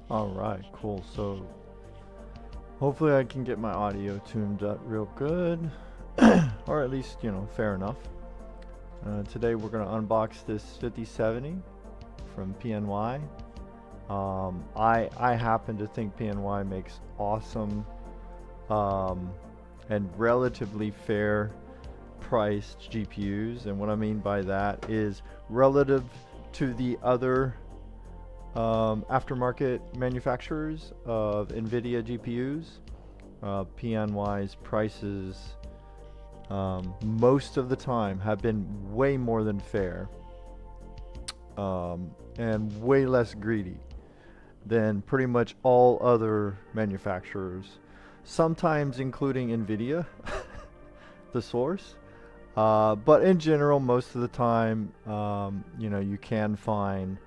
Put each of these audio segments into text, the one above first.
Alright, cool. So hopefully I can get my audio tuned up real good. Or at least, you know, fair enough. Today we're going to unbox this 5070 from PNY. I happen to think PNY makes awesome and relatively fair priced GPUs, and what I mean by that is relative to the other aftermarket manufacturers of Nvidia GPUs. PNY's prices most of the time have been way more than fair and way less greedy than pretty much all other manufacturers, sometimes including Nvidia, the source. But in general, most of the time, you know, you can find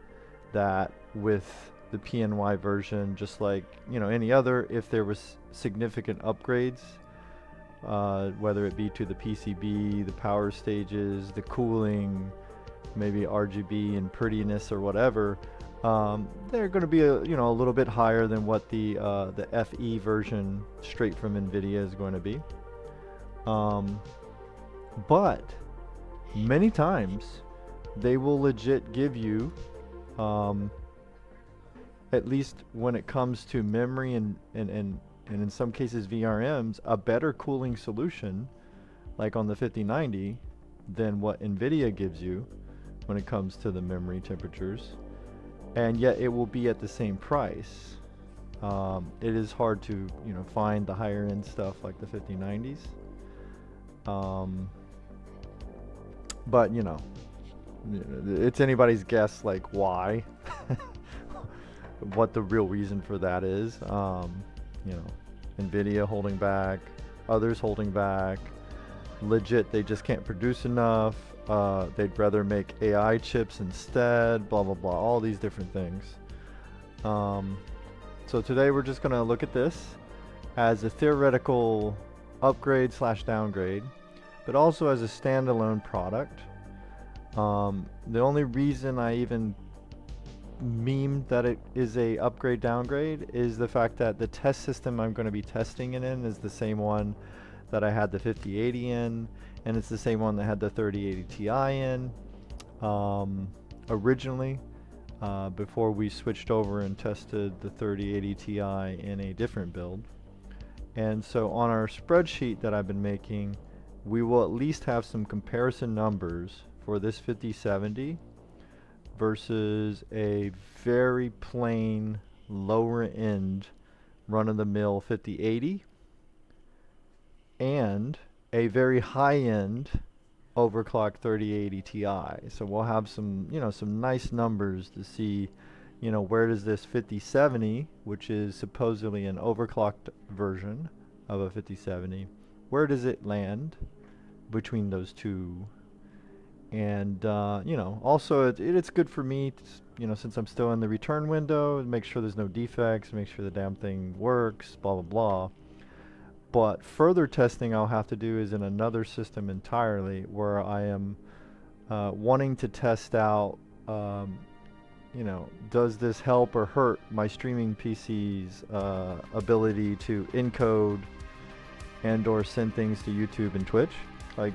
that with the PNY version, just like, you know, any other, if there was significant upgrades, whether it be to the PCB, the power stages, the cooling, maybe RGB and prettiness or whatever, they're going to be a little bit higher than what the FE version straight from Nvidia is going to be. But many times they will legit give you, at least when it comes to memory and in some cases VRMs, a better cooling solution, like on the 5090, than what Nvidia gives you when it comes to the memory temperatures, and yet it will be at the same price. It is hard to, you know, find the higher end stuff like the 5090s. But you know, it's anybody's guess, like why, what the real reason for that is. You know, Nvidia holding back, others holding back. Legit, they just can't produce enough. They'd rather make AI chips instead. Blah blah blah. All these different things. So today we're just gonna look at this as a theoretical upgrade slash downgrade, but also as a standalone product. The only reason I even memed that it is a upgrade downgrade is the fact that the test system I'm going to be testing it in is the same one that I had the 5080 in, and it's the same one that had the 3080 Ti in originally, before we switched over and tested the 3080 Ti in a different build. And so on our spreadsheet that I've been making, we will at least have some comparison numbers for this 5070 versus a very plain lower end run-of-the-mill 5080 and a very high-end overclocked 3080 Ti. So we'll have some, you know, some nice numbers to see, you know, where does this 5070, which is supposedly an overclocked version of a 5070, where does it land between those two? And you know, also it's good for me to, you know, since I'm still in the return window, make sure there's no defects, make sure the damn thing works, blah blah blah. But further testing I'll have to do is in another system entirely, where I am wanting to test out, you know, does this help or hurt my streaming PC's ability to encode and or send things to YouTube and Twitch? Like,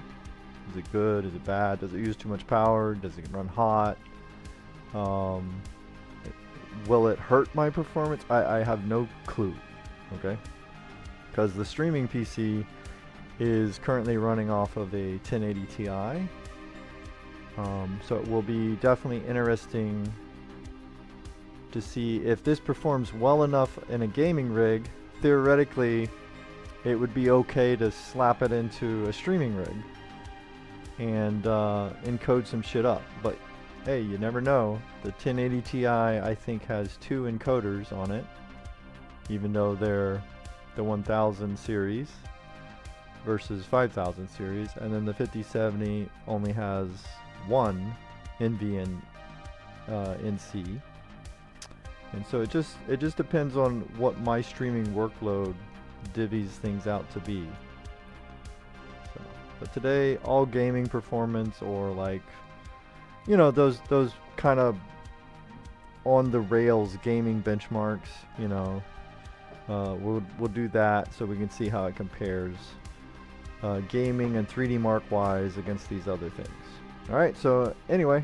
is it good? Is it bad? Does it use too much power? Does it run hot? Will it hurt my performance? I have no clue, okay? Because the streaming PC is currently running off of a 1080 Ti. So it will be definitely interesting to see if this performs well enough in a gaming rig. Theoretically, it would be okay to slap it into a streaming rig and encode some shit up. But hey, you never know. The 1080 Ti I think has 2 encoders on it, even though they're the 1000 series versus 5000 series, and then the 5070 only has 1 Nvme NC. And so it just depends on what my streaming workload divvies things out to be. So, but today, all gaming performance, or like, you know, those kind of on the rails gaming benchmarks, you know, we'll do that so we can see how it compares gaming and 3D Mark wise against these other things. Alright, so anyway,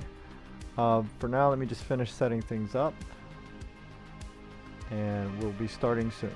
for now let me just finish setting things up and we'll be starting soon.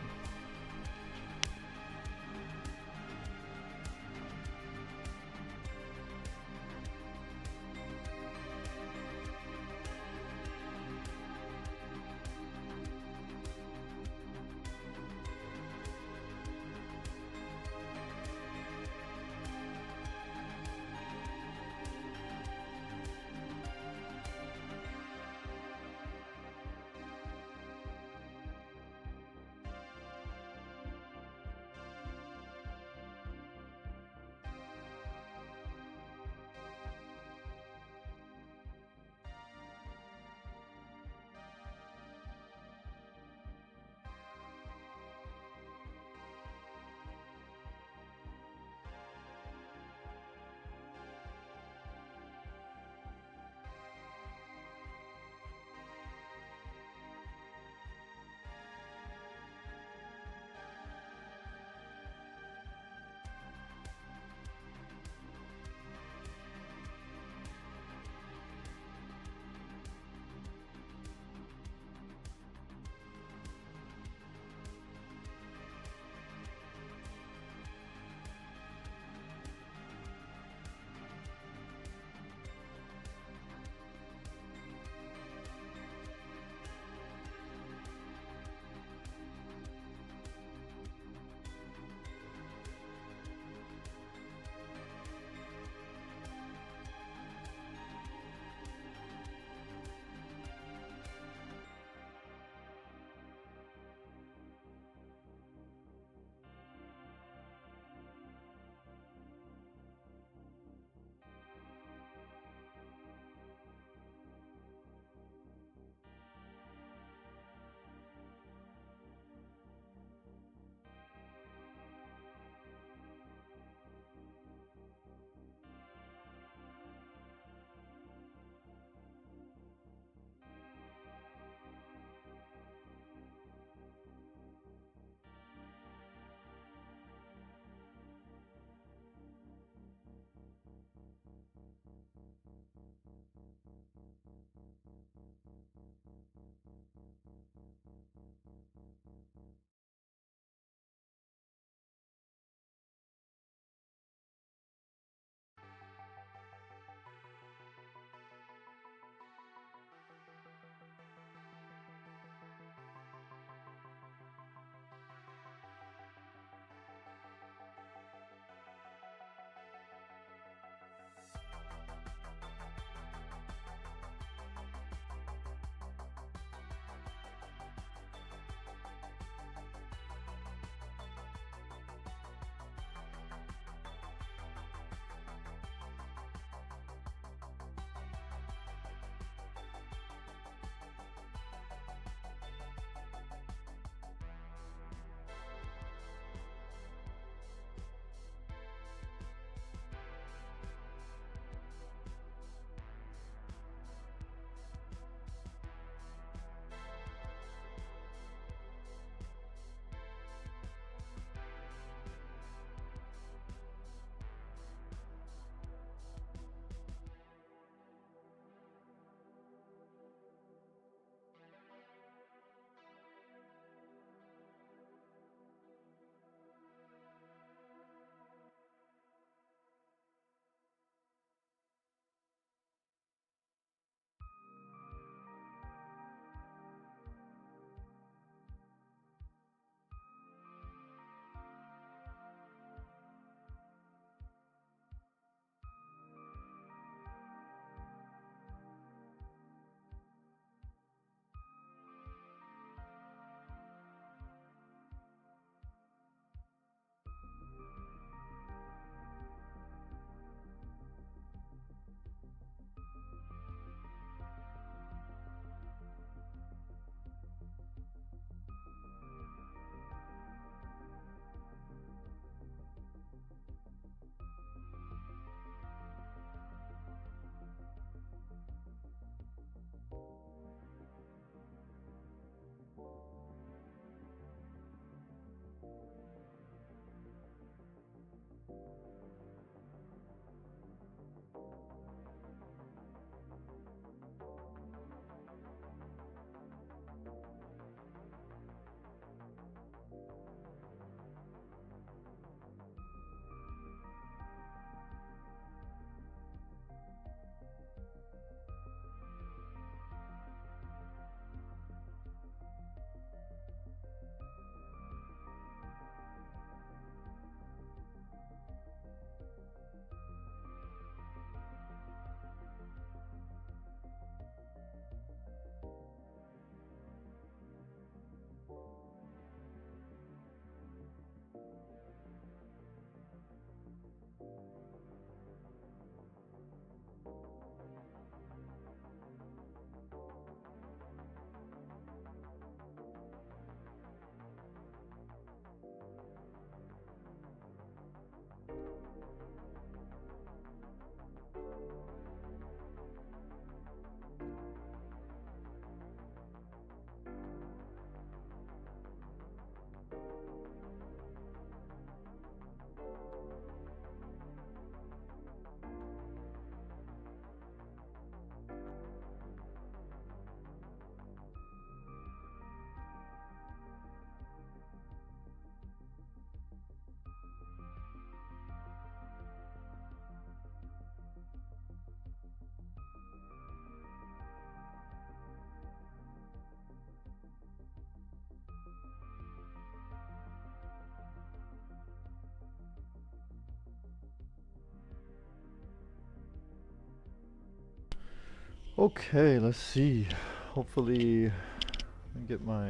Okay, let's see. Hopefully, I get my.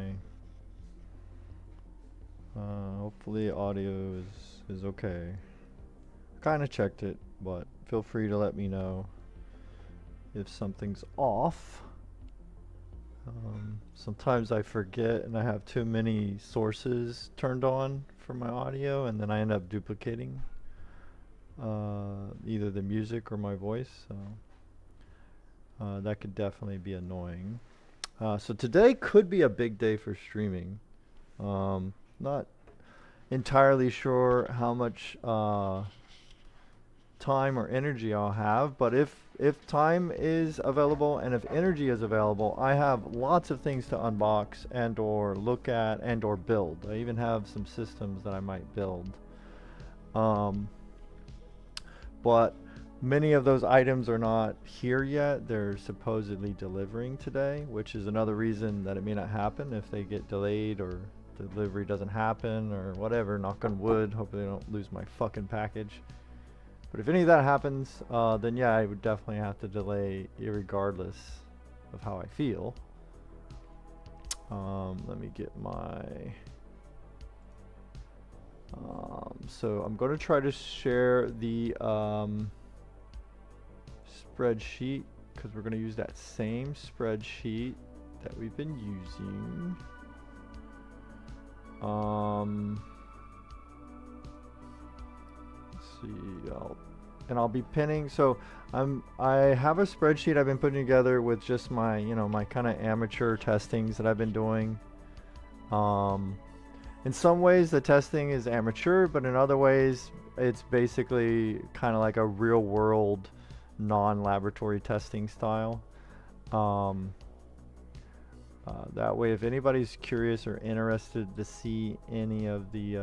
Hopefully, audio is okay. Kind of checked it, but feel free to let me know if something's off. Sometimes I forget and I have too many sources turned on for my audio, and then I end up duplicating either the music or my voice. So that could definitely be annoying. So today could be a big day for streaming. Not entirely sure how much time or energy I'll have, but if time is available and if energy is available, I have lots of things to unbox and or look at and or build. I even have some systems that I might build. But many of those items are not here yet. They're supposedly delivering today, which is another reason that it may not happen if they get delayed or delivery doesn't happen or whatever. Knock on wood. Hopefully I don't lose my fucking package. But if any of that happens, then yeah, I would definitely have to delay irregardless of how I feel. Let me get my... so I'm going to try to share the spreadsheet, because we're going to use that same spreadsheet that we've been using. See, I'll be pinning. So I have a spreadsheet I've been putting together with just my, you know, my kind of amateur testings that I've been doing. In some ways the testing is amateur, but in other ways it's basically kind of like a real world non-laboratory testing style. That way if anybody's curious or interested to see any of the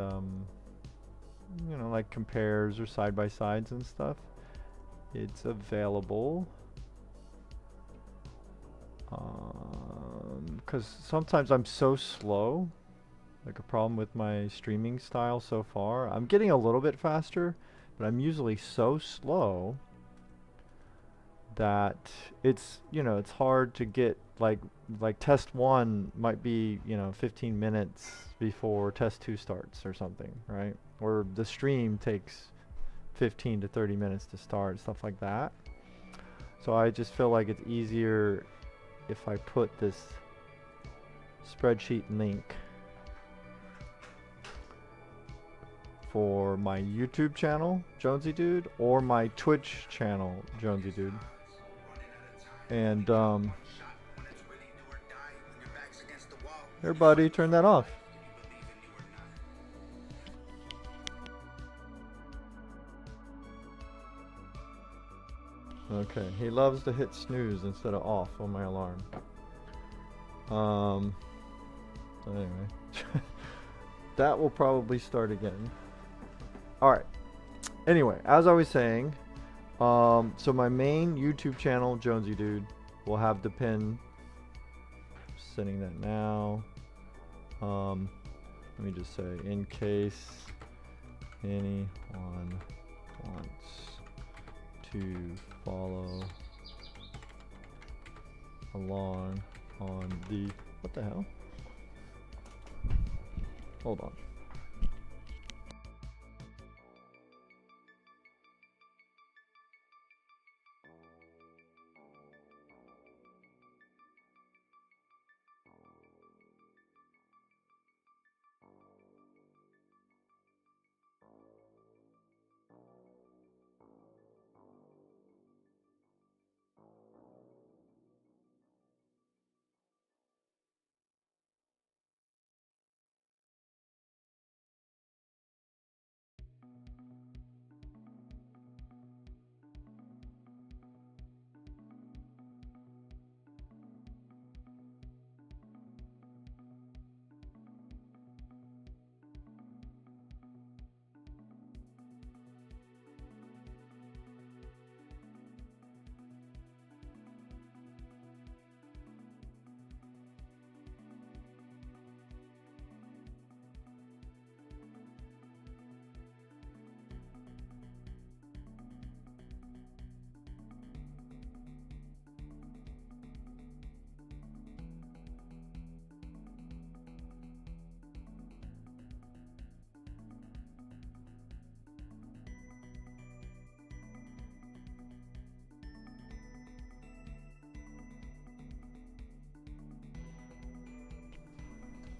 you know, like compares or side-by-sides and stuff, it's available. Because sometimes I'm so slow, like a problem with my streaming style so far. I'm getting a little bit faster, but I'm usually so slow that it's, you know, it's hard to get, like test 1 might be, you know, 15 minutes before test 2 starts or something, right? Or the stream takes 15 to 30 minutes to start, stuff like that. So I just feel like it's easier if I put this spreadsheet link for my YouTube channel, Jonesie Dude, or my Twitch channel, Jonesie Dude. And here, buddy, turn that off. Okay, he loves to hit snooze instead of off on my alarm. So anyway, that will probably start again. Alright, anyway, as I was saying, so my main YouTube channel, Jonesie Dude, will have the pin. Sending that now. Let me just say, in case anyone wants to follow along on the, what the hell? Hold on.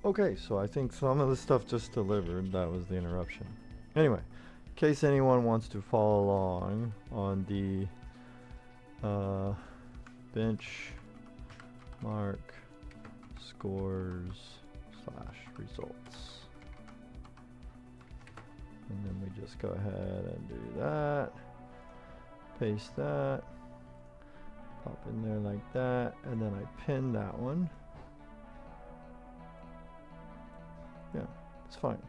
Okay, so I think some of the stuff just delivered. That was the interruption. Anyway, in case anyone wants to follow along on the benchmark scores / results. And then we just go ahead and do that. Paste that. Pop in there like that. And then I pin that one. Yeah, it's fine.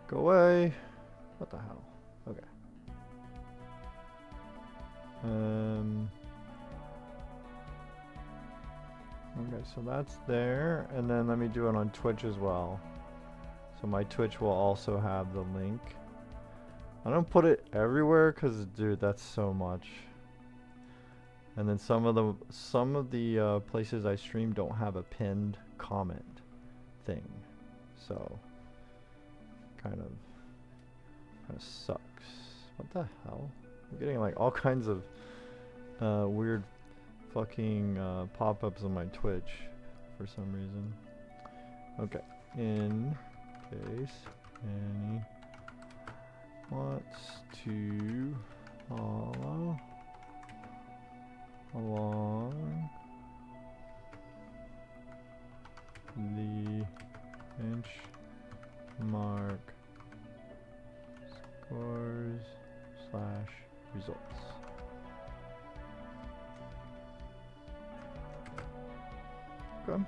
Go away. What the hell? Okay. Okay, so that's there. And then let me do it on Twitch as well. So my Twitch will also have the link. I don't put it everywhere because, dude, that's so much. And then some of the places I stream don't have a pinned comment thing. So kind of sucks. What the hell? I'm getting like all kinds of weird fucking pop-ups on my Twitch for some reason. Okay, in case any wants to follow along the benchmark scores / results. Okay.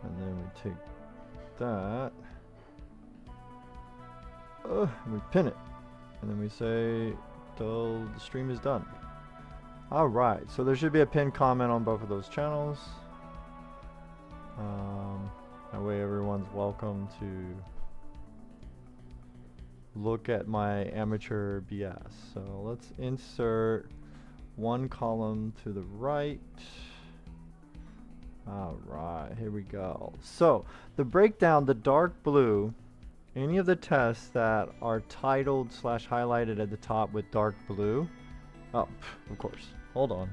And then we take that, and we pin it, and then we say till the stream is done. Alright, so there should be a pinned comment on both of those channels. That way everyone's welcome to look at my amateur BS. So let's insert one column to the right. Alright, here we go. So the breakdown, the dark blue, any of the tests that are titled / highlighted at the top with dark blue. Oh, of course. Hold on.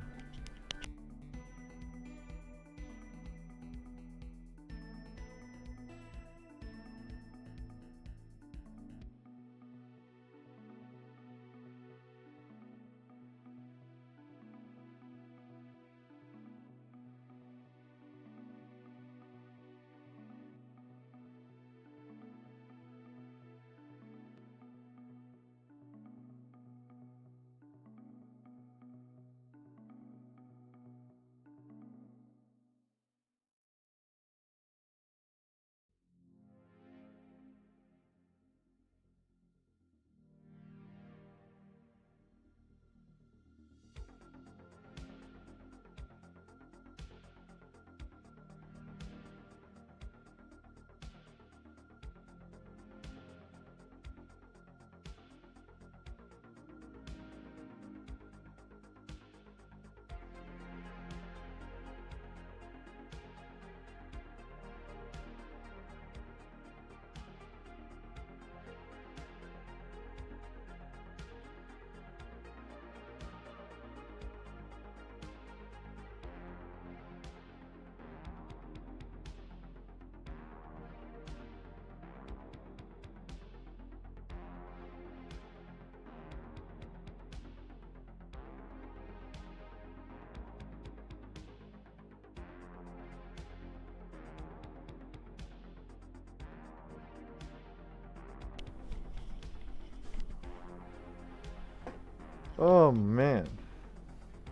Oh man,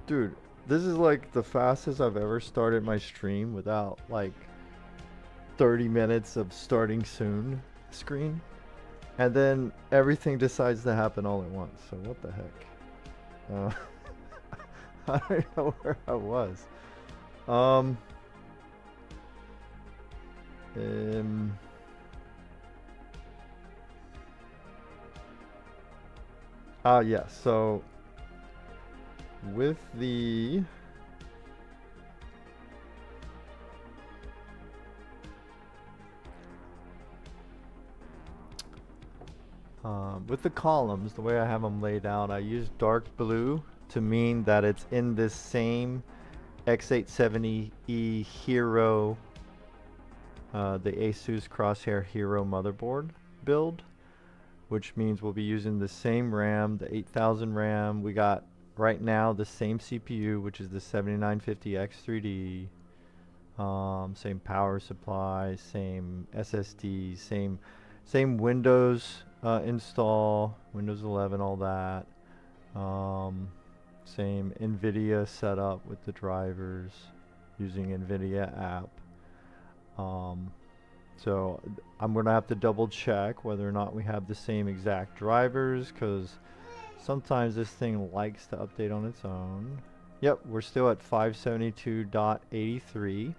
dude, this is like the fastest I've ever started my stream without like 30 minutes of starting soon screen, and then everything decides to happen all at once. So what the heck? I don't know where I was. Yeah, so with the columns, the way I have them laid out, I use dark blue to mean that it's in this same X870E Hero, the Asus Crosshair Hero motherboard build, which means we'll be using the same RAM, the 8000 RAM. We got right now the same CPU, which is the 7950X3D. Same power supply, same SSD, same Windows install, Windows 11, all that. Same Nvidia setup with the drivers using Nvidia app. So I'm gonna have to double check whether or not we have the same exact drivers, because sometimes this thing likes to update on its own. Yep, we're still at 572.83.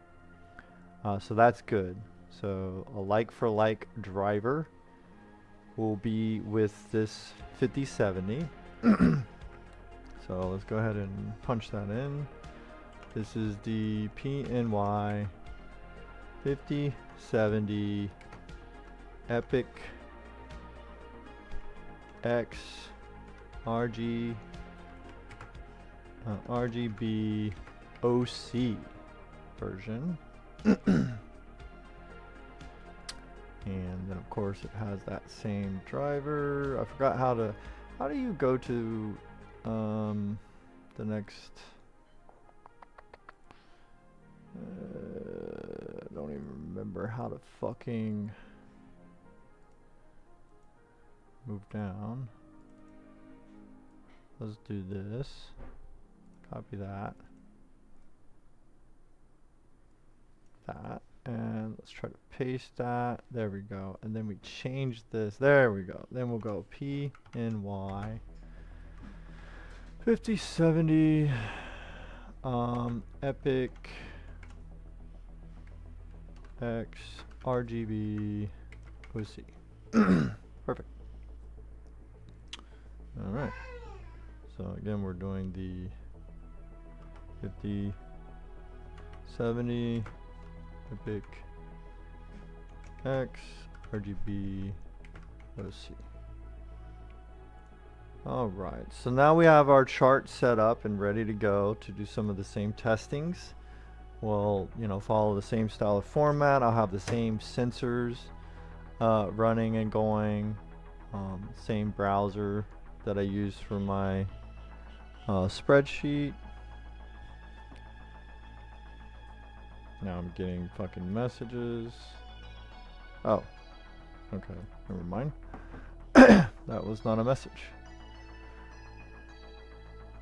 So that's good. So a like for like driver will be with this 5070. So let's go ahead and punch that in. This is the PNY 5070 Epic-X RGB OC version. And then of course it has that same driver. I forgot how do you go to the next I don't even remember how to fucking move down. Let's do this. Copy that. And let's try to paste that. There we go. And then we change this. There we go. Then we'll go PNY 5070 Epic-X RGB OC. Perfect. Alright. So again, we're doing the 5070 Epic-X RGB OC. Alright, so now we have our chart set up and ready to go to do some of the same testings. We'll, follow the same style of format. I'll have the same sensors running and going. Same browser that I use for my spreadsheet. Now I'm getting fucking messages. Oh, okay, never mind. That was not a message.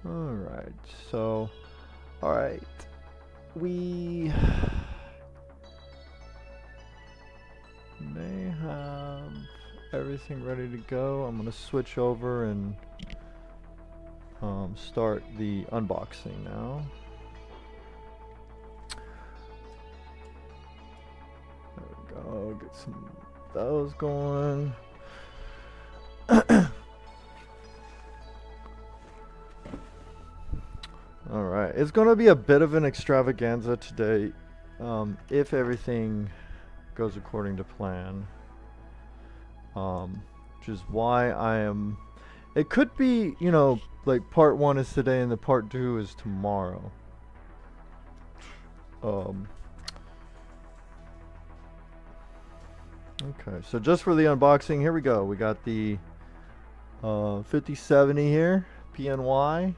Alright, so, alright, we may have everything ready to go. I'm gonna switch over and start the unboxing now. There we go, get some of those going. Alright, it's going to be a bit of an extravaganza today, if everything goes according to plan. Which is why I am... It could be, like part 1 is today and the part 2 is tomorrow. Okay, so just for the unboxing, here we go. We got the 5070 here, PNY.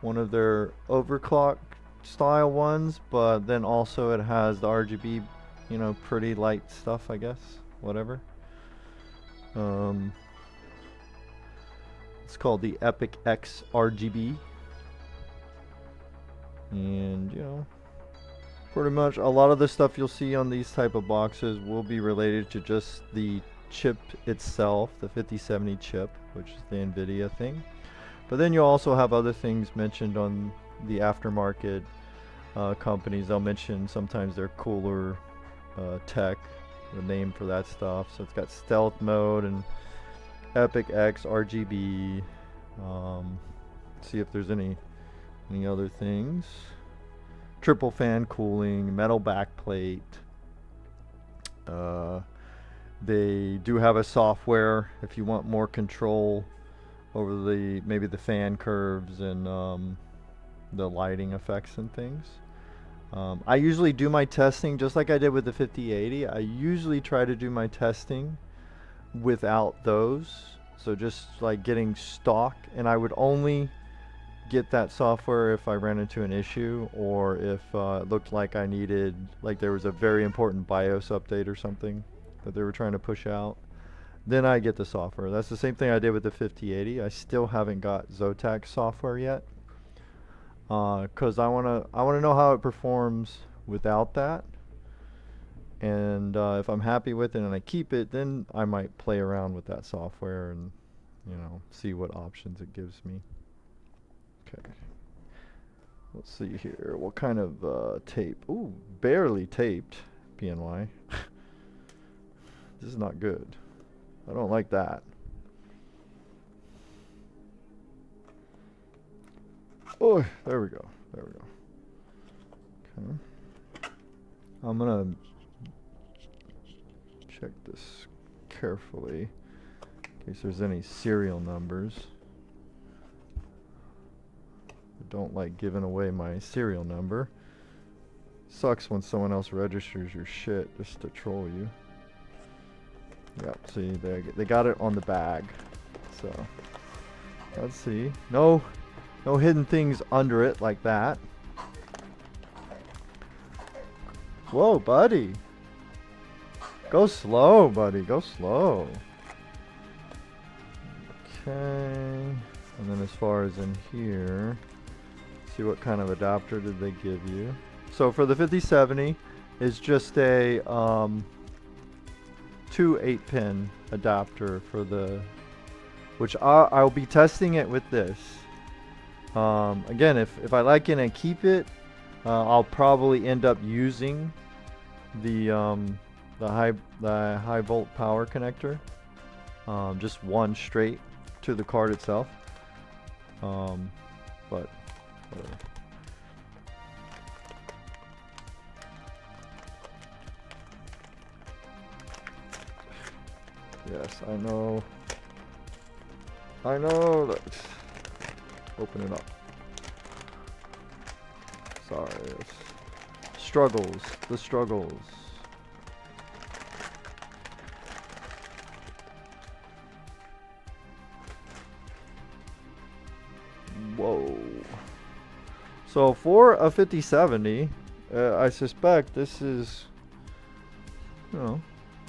One of their overclock style ones, but then also it has the RGB, pretty light stuff, I guess, whatever. It's called the Epic-X RGB, and pretty much a lot of the stuff you'll see on these type of boxes will be related to just the chip itself, the 5070 chip, which is the Nvidia thing. But then you'll also have other things mentioned on the aftermarket companies. They'll mention sometimes their cooler tech, the name for that stuff. So it's got stealth mode and Epic-X RGB. See if there's any other things. Triple fan cooling, metal backplate. They do have a software if you want more control over the maybe the fan curves and the lighting effects and things. I usually do my testing just like I did with the 5080. I usually try to do my testing without those, so just like getting stock, and I would only get that software if I ran into an issue, or if it looked like I needed, like there was a very important BIOS update or something that they were trying to push out, then I get the software. That's the same thing I did with the 5080. I still haven't got Zotac software yet, because I wanna know how it performs without that, and if I'm happy with it and I keep it, then I might play around with that software and, you know, see what options it gives me. Okay, let's see here. What kind of tape? Ooh, barely taped PNY. This is not good. I don't like that. Oh, there we go. There we go. Okay. I'm gonna check this carefully in case there's any serial numbers. I don't like giving away my serial number. Sucks when someone else registers your shit just to troll you. Yep, see, they got it on the bag. So, let's see. No hidden things under it like that. Whoa, buddy. Go slow, buddy. Go slow. Okay. And then as far as in here, see what kind of adapter did they give you. So for the 5070, it's just a 2 8-pin adapter for the, which I'll be testing it with this. Again, if I like it and keep it, I'll probably end up using the high volt power connector, just one straight to the card itself. But whatever. Yes, I know that. Open it up. Sorry. Struggles. The struggles. Whoa. So for a 5070, I suspect this is, you know,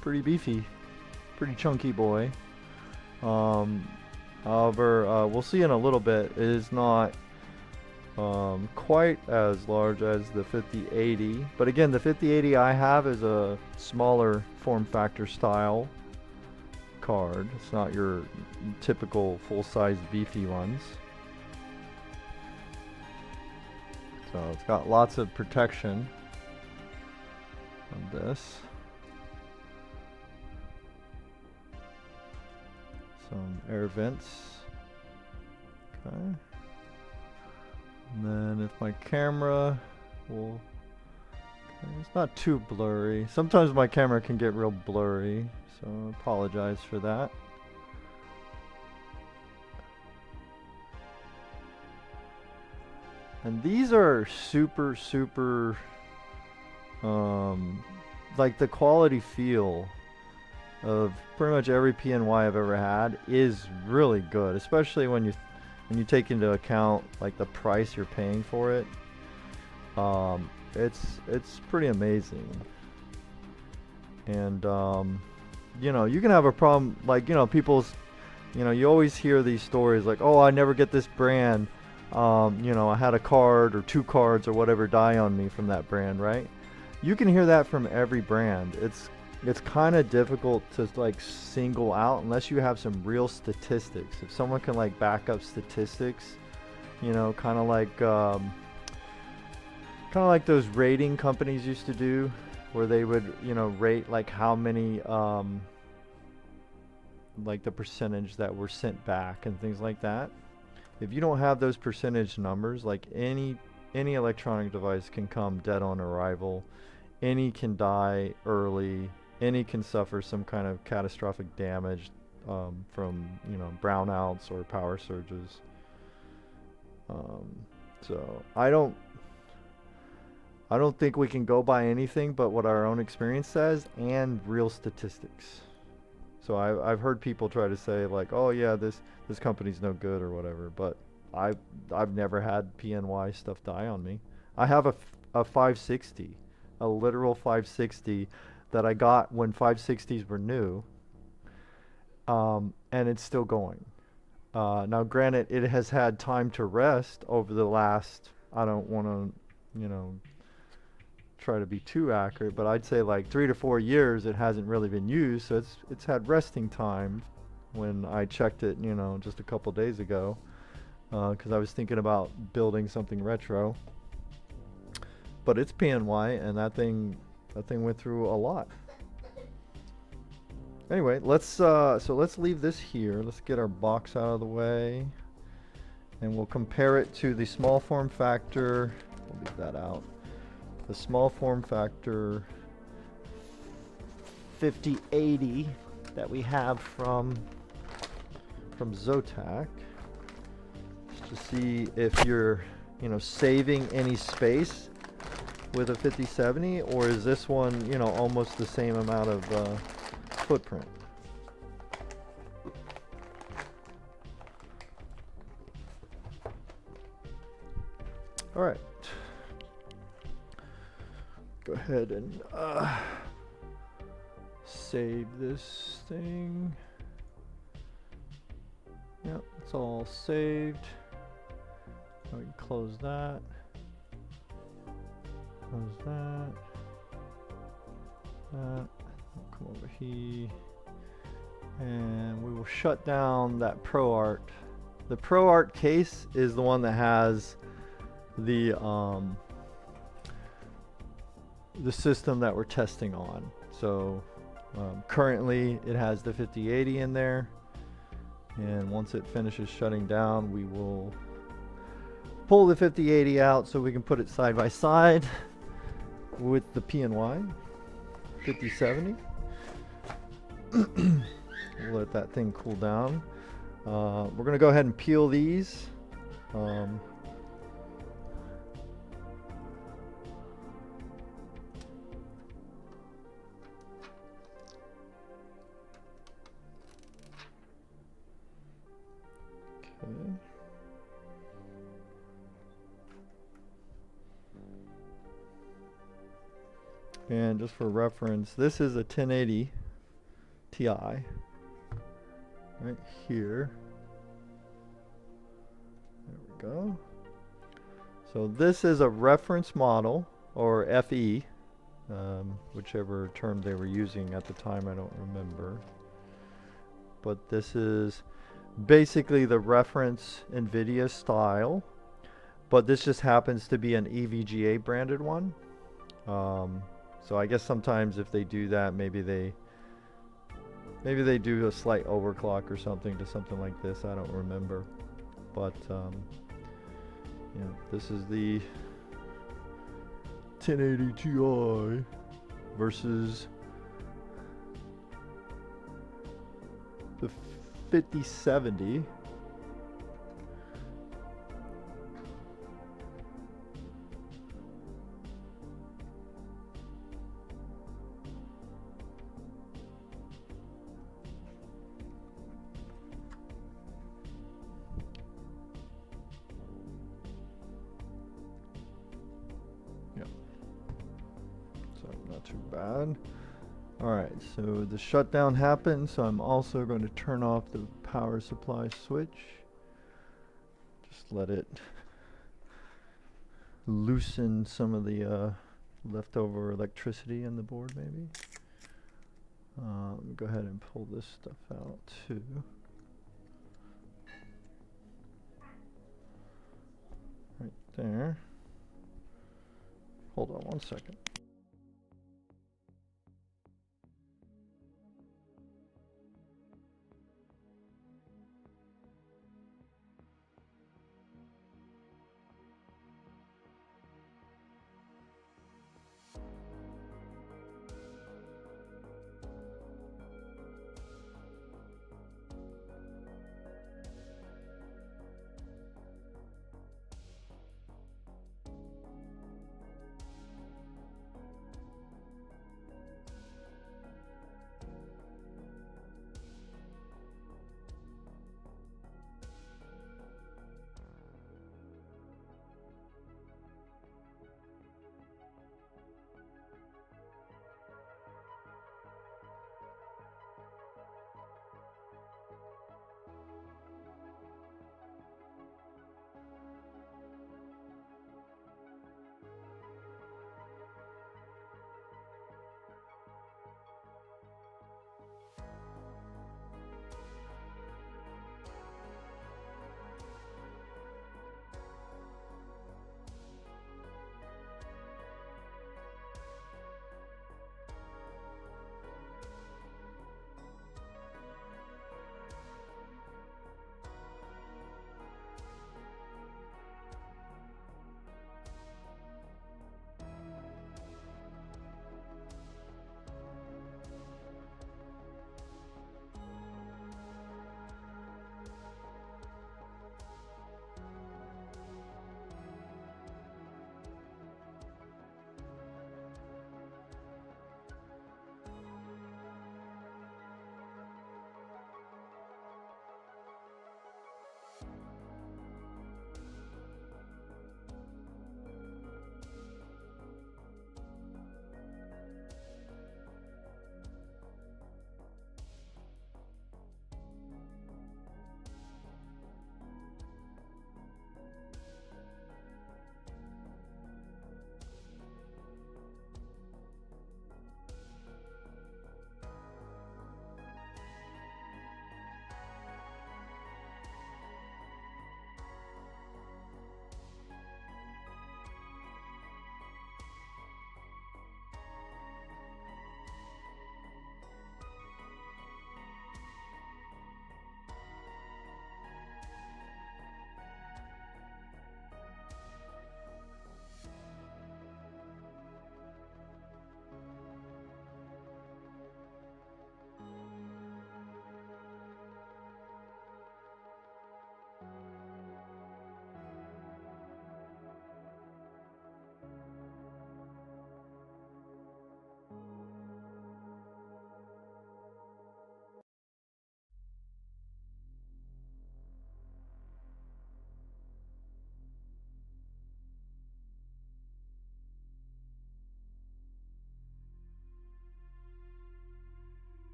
pretty beefy. Pretty chunky boy. However, we'll see in a little bit, it is not quite as large as the 5080. But again, the 5080 I have is a smaller form factor style card. It's not your typical full-size beefy ones. So it's got lots of protection on this. Some air vents. Okay. And then if my camera will, okay, it's not too blurry. Sometimes my camera can get real blurry, so I apologize for that. And these are super like the quality feel of pretty much every PNY I've ever had is really good, especially when you take into account like the price you're paying for it. It's pretty amazing. And you know, you can have a problem, like, you know, people's, you know, you always hear these stories like, oh, I never get this brand, you know, I had a card or 2 cards or whatever die on me from that brand, right? You can hear that from every brand. It's kind of difficult to like single out unless you have some real statistics. If someone can like back up statistics, you know, kind of like those rating companies used to do, where they would, you know, rate like how many like the percentage that were sent back and things like that. If you don't have those percentage numbers, like any electronic device can come dead on arrival, any can die early, any can suffer some kind of catastrophic damage. from, you know, brownouts or power surges. So I don't think we can go by anything but what our own experience says and real statistics. So I've heard people try to say like, oh yeah, this company's no good or whatever, but I've never had PNY stuff die on me. I have a 560, a literal 560 that I got when 560s were new, and it's still going. Now granted, it has had time to rest over the last, I don't want to, you know, try to be too accurate, but I'd say like 3 to 4 years it hasn't really been used, so it's had resting time. When I checked it, you know, just a couple days ago, because I was thinking about building something retro, but it's PNY, and that thing went through a lot. Anyway, let's leave this here. Let's get our box out of the way, and we'll compare it to the small form factor. We'll leave that out. The small form factor 5080 that we have from Zotac, just to see if you're, you know, saving any space with a 5070, or is this one, you know, almost the same amount of footprint. All right, go ahead and save this thing. Yep, it's all saved. We can close that. Close that. That. Come over here. And we will shut down that Proart. The Proart case is the one that has the system that we're testing on. So currently it has the 5080 in there, and once it finishes shutting down, we will pull the 5080 out so we can put it side by side with the PNY 5070. We'll let that thing cool down. We're gonna go ahead and peel these. And just for reference, this is a 1080 Ti right here. There we go. So this is a reference model, or FE, whichever term they were using at the time, I don't remember. But this is basically the reference NVIDIA style, but this just happens to be an EVGA branded one. So I guess sometimes if they do that, maybe they do a slight overclock or something to something like this. I don't remember, but yeah, this is the 1080 Ti versus the 5070. Not too bad. Alright, so the shutdown happened, so I'm also going to turn off the power supply switch. Just let it loosen some of the leftover electricity in the board, maybe. Let me go ahead and pull this stuff out too. Right there. Hold on one second.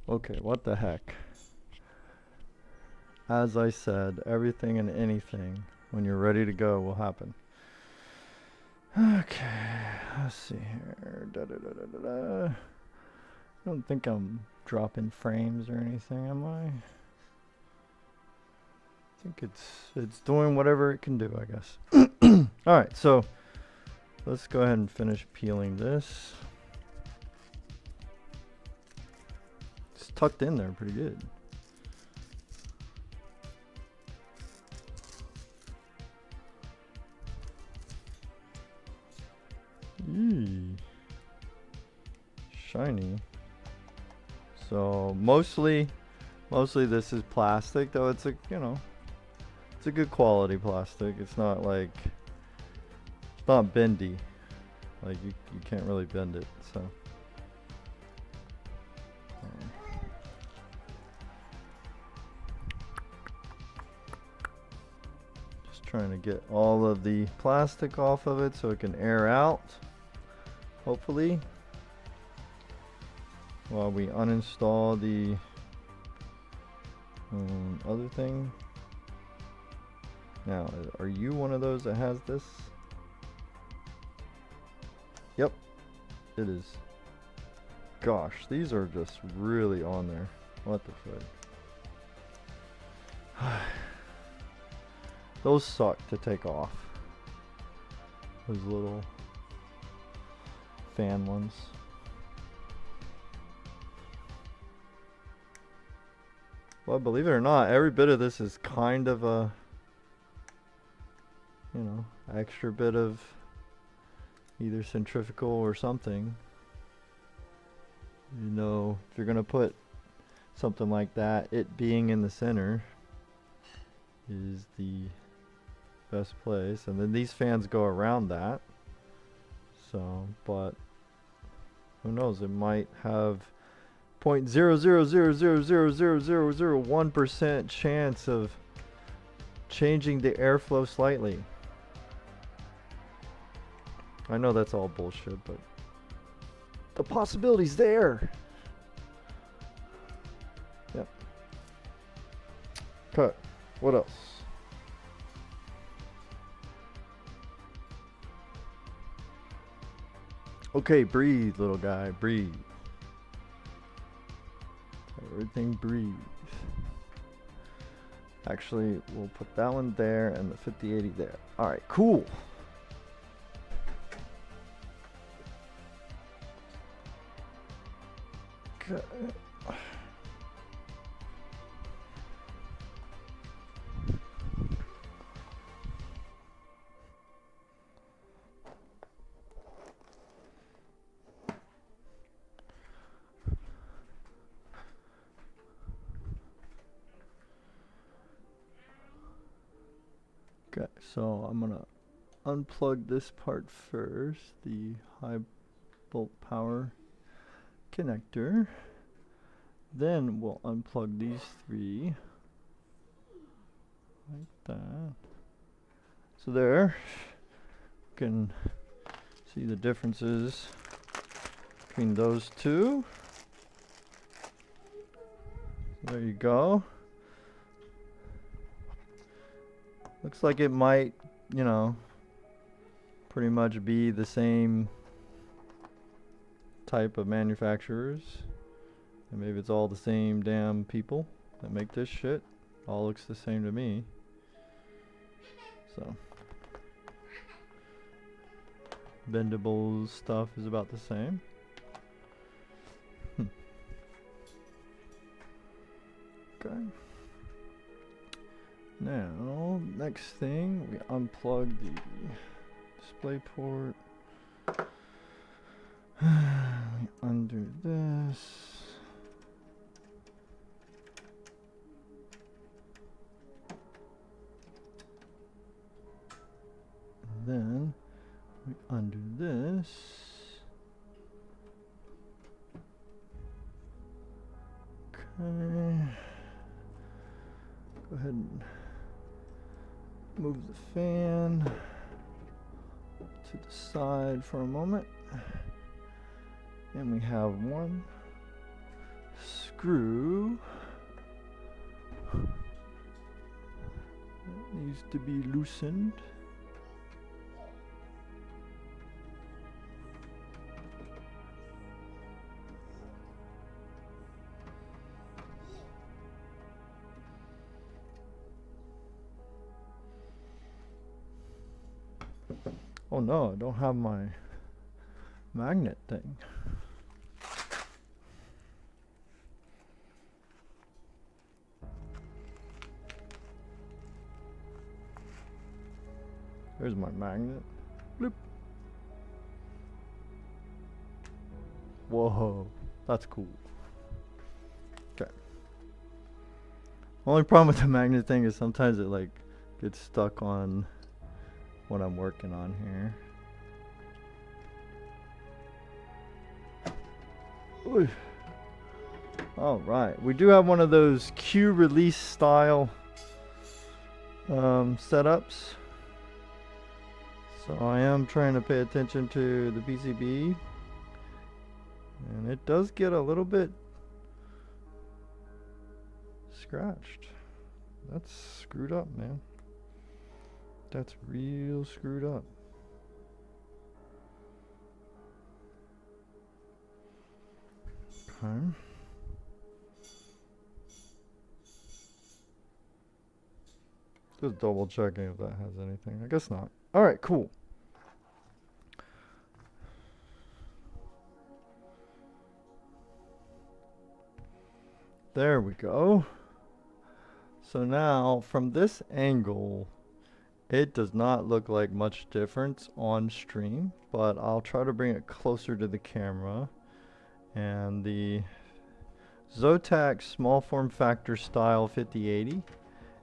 Okay, what the heck? As I said, everything and anything when you're ready to go will happen. Okay, let's see here. I don't think I'm dropping frames or anything, am I? I think it's doing whatever it can do, I guess. Alright, so let's go ahead and finish peeling this. It's tucked in there pretty good. Eee. Shiny. So mostly this is plastic, though it's a, you know, it's a good quality plastic. It's not like, it's not bendy. Like you can't really bend it, so. Just trying to get all of the plastic off of it so it can air out, hopefully, while we uninstall the other thing. Now, are you one of those that has this? Yep, it is. Gosh, these are just really on there. What the fuck? Those suck to take off. Those little fan ones. Well, believe it or not, every bit of this is kind of a, you know, extra bit of either centrifugal or something. You know, if you're gonna put something like that, it being in the center is the best place. And then these fans go around that. So, but who knows, it might have 0.000000001% chance of changing the airflow slightly. I know that's all bullshit, but the possibility's there. Yep. Cut. What else? Okay, breathe, little guy, breathe. Everything breathe. Actually, we'll put that one there and the 5080 there. Alright, cool. Okay. Okay, so I'm gonna unplug this part first, the high volt power connector. Then we'll unplug these three like that. So there, you can see the differences between those two. There you go. Looks like it might, you know, pretty much be the same type of manufacturers. And maybe it's all the same damn people that make this shit. All looks the same to me. So, bendable stuff is about the same. Okay. Now, next thing, we unplug the DisplayPort. We undo this. And then we undo this. Okay. Go ahead and move the fan to the side for a moment. And we have one screw that needs to be loosened. Oh no, I don't have my magnet thing. There's my magnet. Bloop. Whoa, that's cool. Okay. Only problem with the magnet thing is sometimes it like gets stuck on what I'm working on here. Ooh. All right, we do have one of those Q release style setups. So I am trying to pay attention to the PCB, and it does get a little bit scratched. That's screwed up, man. That's real screwed up. Okay. Just double checking if that has anything. I guess not. All right, cool. There we go. So now from this angle, it does not look like much difference on stream, but I'll try to bring it closer to the camera. And the Zotac small form factor style 5080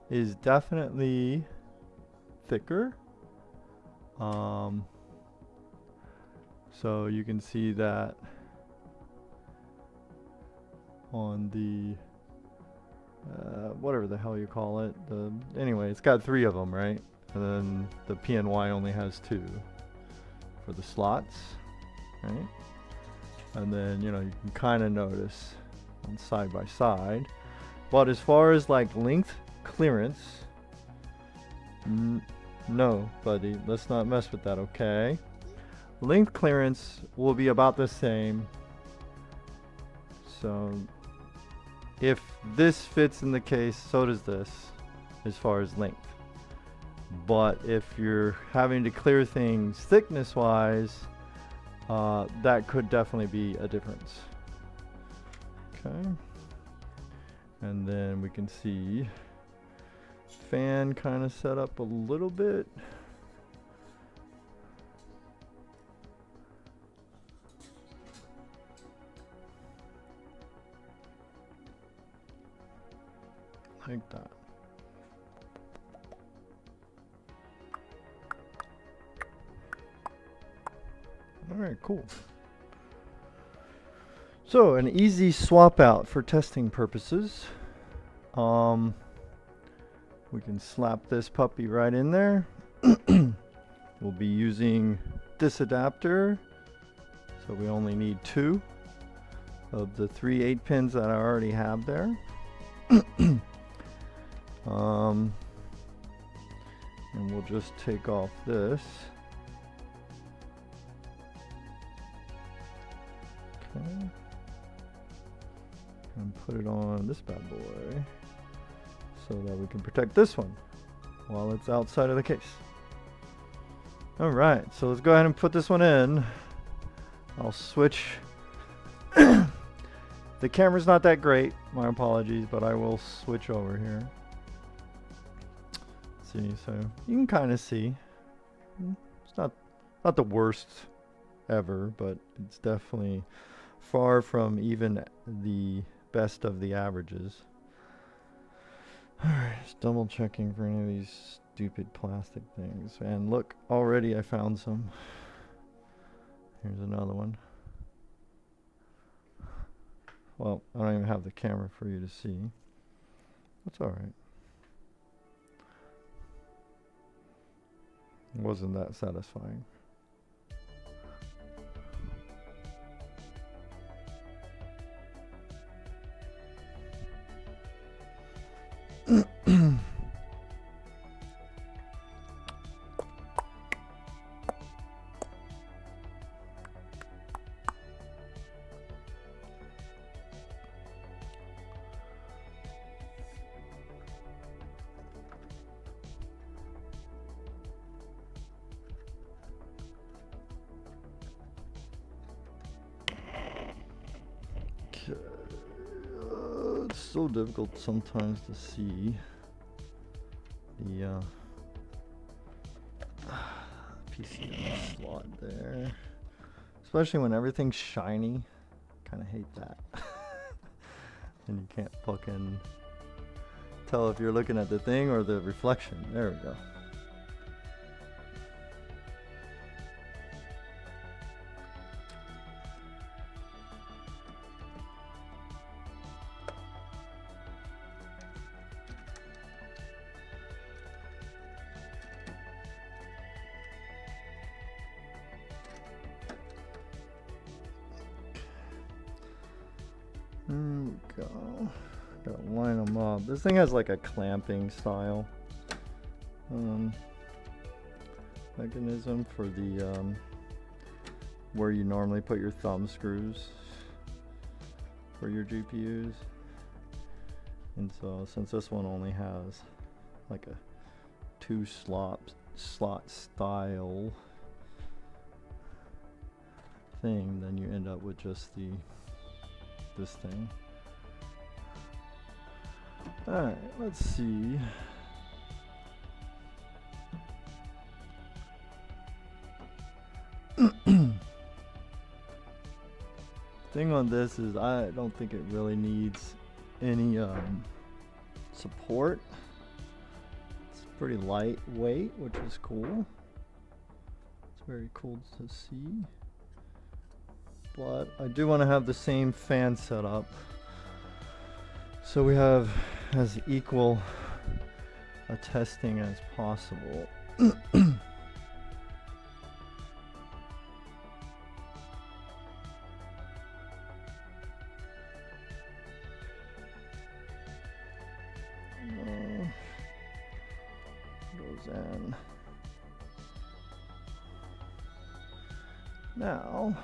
is definitely thicker. So you can see that on the whatever the hell you call it. Anyway, it's got 3 of them, right? And then the PNY only has 2 for the slots, right? And then, you know, you can kind of notice on side by side. But as far as like length clearance, no, buddy, let's not mess with that, okay? Length clearance will be about the same. So if this fits in the case, so does this as far as length. But if you're having to clear things thickness wise, that could definitely be a difference. Okay. And then we can see fan kind of set up a little bit. Like that. All right, cool. So an easy swap out for testing purposes. We can slap this puppy right in there. We'll be using this adapter, so we only need 2 of the 3 8-pins that I already have there. And we'll just take off this. Okay. And put it on this bad boy so that we can protect this one while it's outside of the case. Alright, so let's go ahead and put this one in. I'll switch. The camera's not that great, my apologies, but I will switch over here. See, so you can kind of see. It's not the worst ever, but it's definitely far from even the best of the averages. Alright, just double checking for any of these stupid plastic things. And look, already I found some. Here's another one. Well, I don't even have the camera for you to see. That's alright. It wasn't that satisfying. so difficult sometimes to see the PC slot there, especially when everything's shiny. Kind of hate that. And you can't fucking tell if you're looking at the thing or the reflection. There we go. There we go. Gotta line them up. This thing has like a clamping style mechanism for the where you normally put your thumb screws for your GPUs. And so since this one only has like a 2 slot style thing, then you end up with just this thing. Alright, let's see. Thing on this is I don't think it really needs any support. It's pretty lightweight, which is cool. It's very cool to see. But I do want to have the same fan setup, so we have as equal a testing as possible. Goes in. Now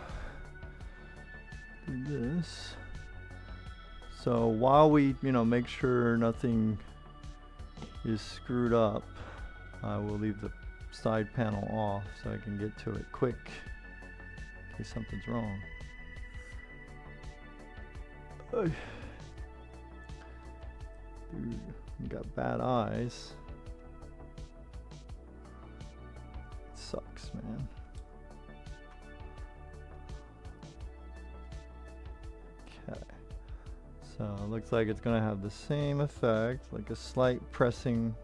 this. So while we, make sure nothing is screwed up, I will leave the side panel off so I can get to it quick in case something's wrong. Dude, you got bad eyes. It sucks, man. Okay. So it looks like it's going to have the same effect, like a slight pressing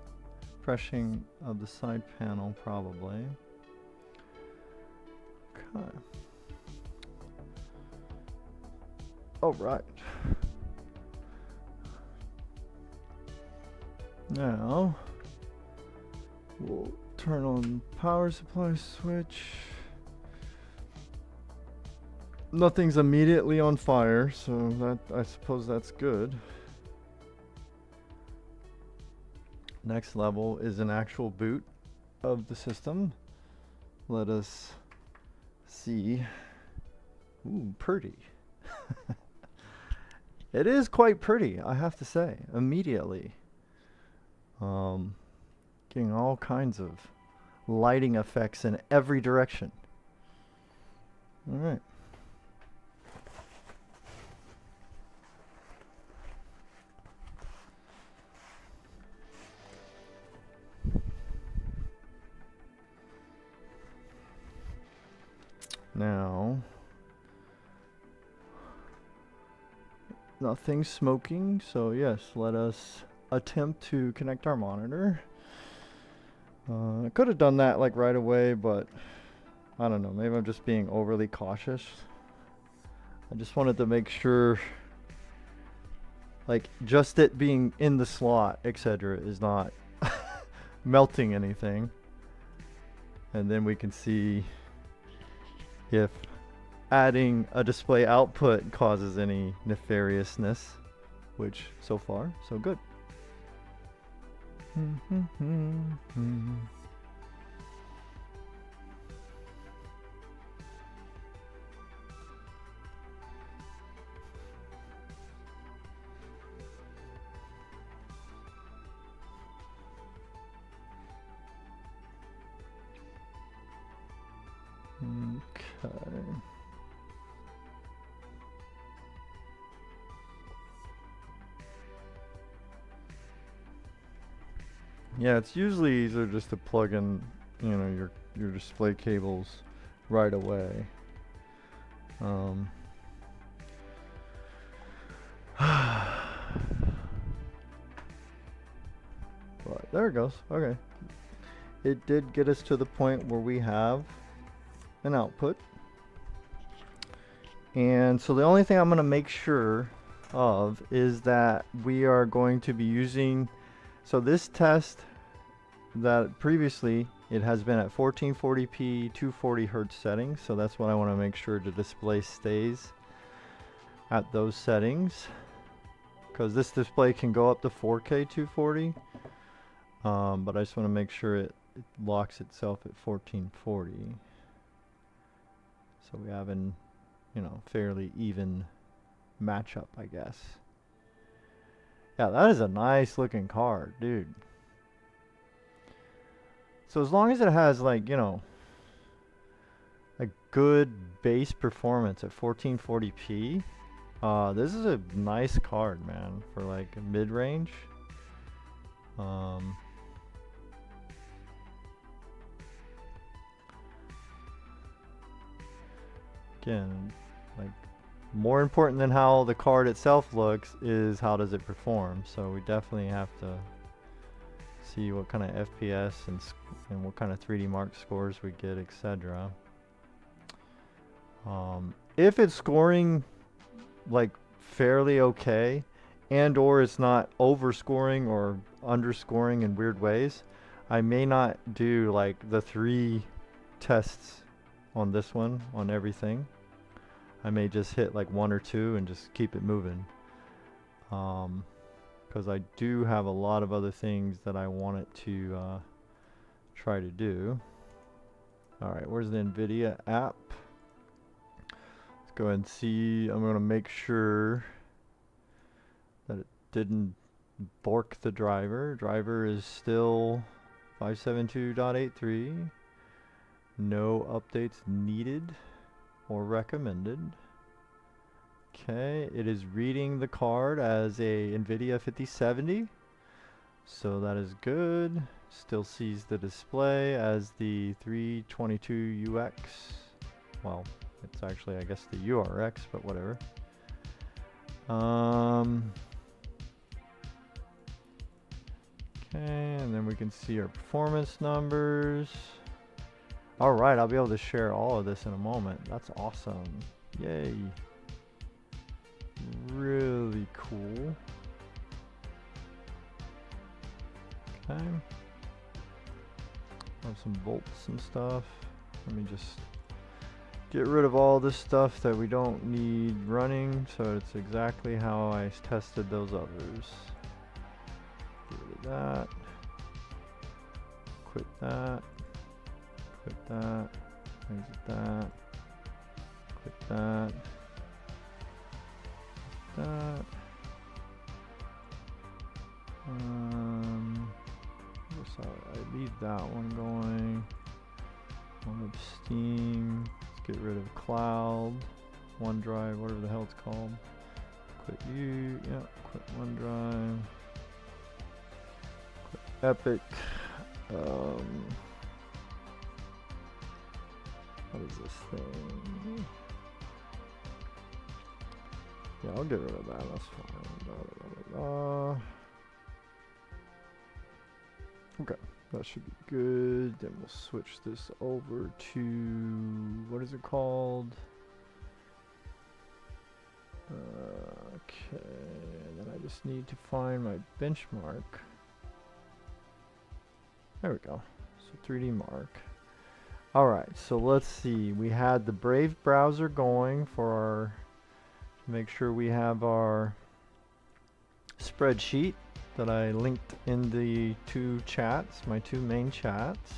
of the side panel probably. Okay. All right. Now we'll turn on power supply switch. Nothing's immediately on fire, so that, I suppose that's good. Next level is an actual boot of the system. Let us see. Ooh, pretty. It is quite pretty, I have to say, immediately. Getting all kinds of lighting effects in every direction. All right. Now, nothing's smoking, so yes, let us attempt to connect our monitor. I could have done that like right away, but I don't know, maybe I'm just being overly cautious. I just wanted to make sure, like, just it being in the slot, etc., is not melting anything. And then we can see if adding a display output causes any nefariousness, which so far, so good. Okay. Yeah, it's usually easier just to plug in, you know, your display cables right away. But there it goes. Okay. It did get us to the point where we have an output. And so the only thing I'm going to make sure of is that we are going to be using, so this test that previously it has been at 1440p 240 hertz settings, so that's what I want to make sure the display stays at those settings, because this display can go up to 4K 240, but I just want to make sure it locks itself at 1440, so we have an, you know, fairly even matchup, I guess. Yeah, that is a nice looking card, dude. So as long as it has, like, you know, a good base performance at 1440p, this is a nice card, man, for like mid-range. Again, like, more important than how the card itself looks is how does it perform. So we definitely have to see what kind of FPS and what kind of 3D Mark scores we get, etc. If it's scoring like fairly okay, and or it's not overscoring or underscoring in weird ways, I may not do like the 3 tests on this one on everything. I may just hit like 1 or 2 and just keep it moving, because I do have a lot of other things that I want it to try to do. Alright, where's the Nvidia app? Let's go ahead and see. I'm going to make sure that it didn't bork the driver. Driver is still 572.83. No updates needed or recommended. Okay, it is reading the card as a Nvidia 5070, so that is good. Still sees the display as the 322UX. Well, it's actually, I guess, the URX, but whatever. Okay, and then we can see our performance numbers. Alright, I'll be able to share all of this in a moment. That's awesome. Yay. Really cool. Okay. Have some bolts and stuff. Let me just get rid of all this stuff that we don't need running, so it's exactly how I tested those others. Get rid of that. Quit that. Quit that. Exit that. Quit that. That. So I leave that one going. One of Steam. Let's get rid of Cloud, OneDrive, whatever the hell it's called. Quit you. Yep. Quit OneDrive. Quit Epic. What is this thing? Yeah, I'll get rid of that. That's fine. Okay, that should be good. Then we'll switch this over to, what is it called? Okay, and then I just need to find my benchmark. There we go. So 3D Mark. Alright, so let's see. We had the Brave browser going for our, to make sure we have our spreadsheet that I linked in the 2 chats, my 2 main chats.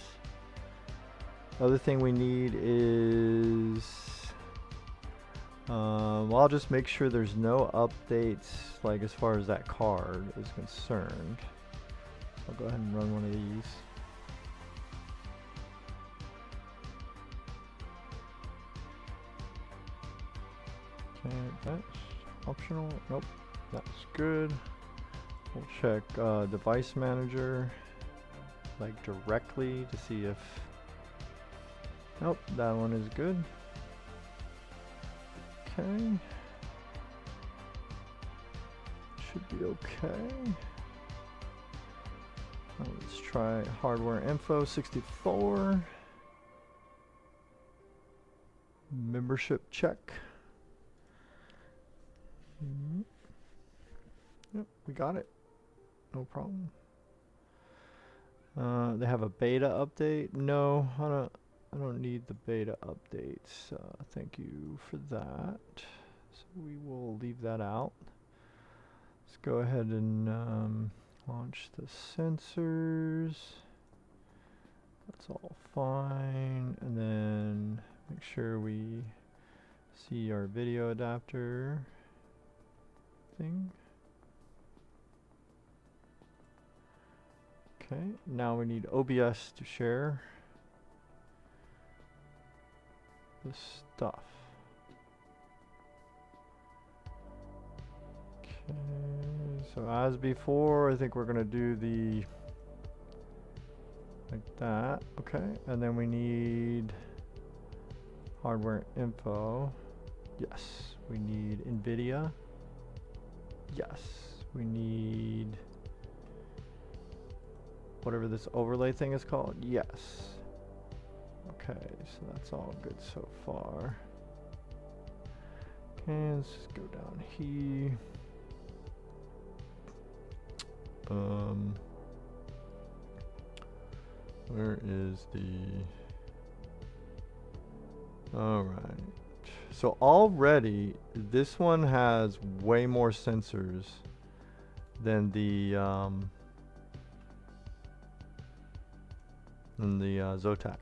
Other thing we need is, well, I'll just make sure there's no updates, like as far as that card is concerned. I'll go ahead and run one of these. Okay, that's optional. Nope, that's good. We'll check device manager. like directly to see if, nope, that one is good. Okay. Should be okay. Let's try hardware info 64. Membership check. Yep, we got it. No problem. They have a beta update. No, I don't need the beta updates. Thank you for that. So we will leave that out. Let's go ahead and launch the sensors. That's all fine. And then make sure we see our video adapter thing. Okay, now we need OBS to share this stuff. Okay, so as before, I think we're gonna do the like that. Okay, and then we need hardware info. Yes, we need NVIDIA. Yes, we need whatever this overlay thing is called. Yes. Okay, so that's all good so far. Okay, let's just go down here. Where is the... Alright. So already, this one has way more sensors than the Zotac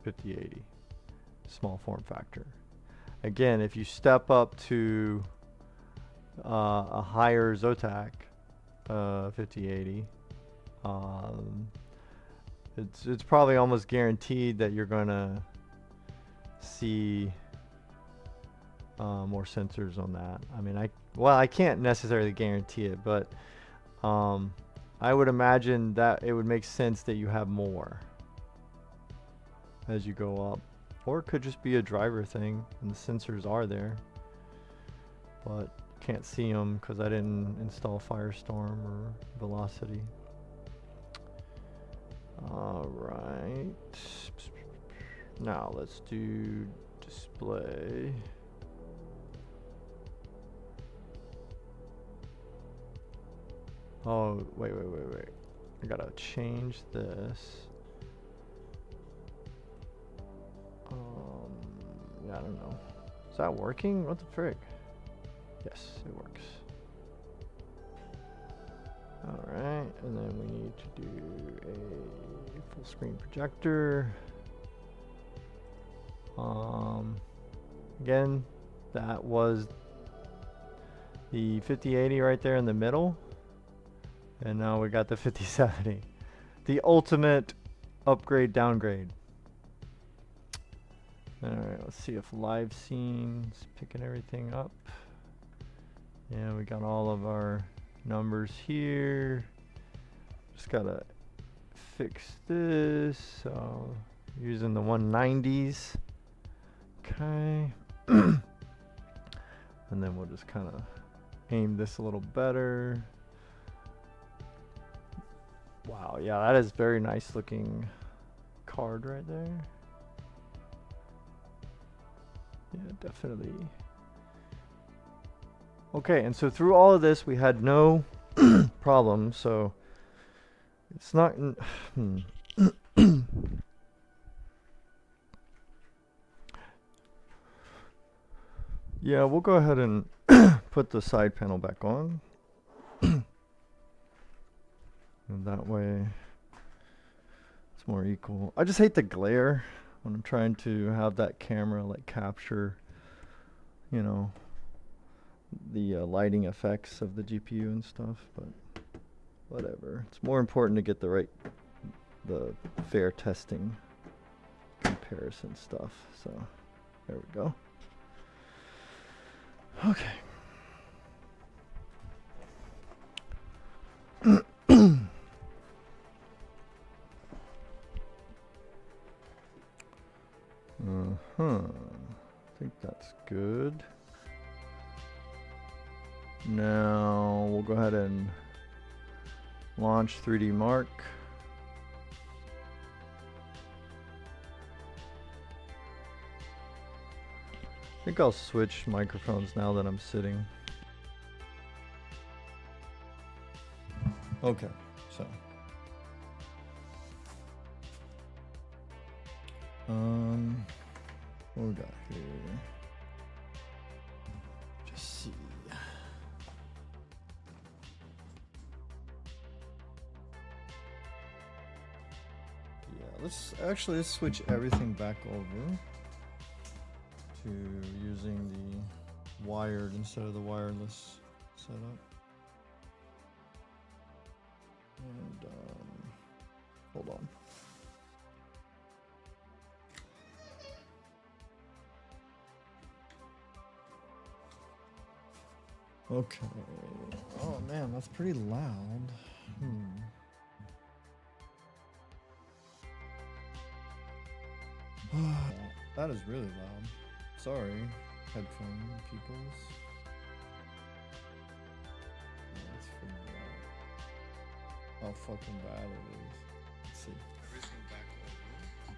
5080 small form factor. Again, if you step up to a higher Zotac 5080, it's probably almost guaranteed that you're gonna see more sensors on that. I mean, I can't necessarily guarantee it, but I would imagine that it would make sense that you have more as you go up. Or it could just be a driver thing and the sensors are there, but can't see them because I didn't install Firestorm or Velocity. Alright, now let's do display. Oh, wait. I gotta change this. Yeah, I don't know. Is that working? What the frick? Yes, it works. Alright, and then we need to do a full screen projector. Again, that was the 5080 right there in the middle. And now we got the 5070. The ultimate upgrade downgrade. Alright, let's see if live scene's picking everything up. Yeah, we got all of our numbers here. Just gotta fix this. So using the 190s. Okay. And then we'll just kind of aim this a little better. Wow, yeah, that is very nice looking card right there. Yeah, definitely. Okay, and so through all of this, we had no problem, so it's not... Yeah, we'll go ahead and put the side panel back on. And that way, it's more equal. I just hate the glare when I'm trying to have that camera like capture, you know, the lighting effects of the GPU and stuff, but whatever. It's more important to get the fair testing comparison stuff. So there we go. Okay. Now we'll go ahead and launch 3D Mark. I think I'll switch microphones now that I'm sitting. Okay, so what we got here? Just see. Yeah, let's switch everything back over to using the wired instead of the wireless setup. And hold on. Okay. Oh man, that's pretty loud. That is really loud. Sorry, headphone peoples. Let's figure out how fucking bad it is. Let's see. Everything back over.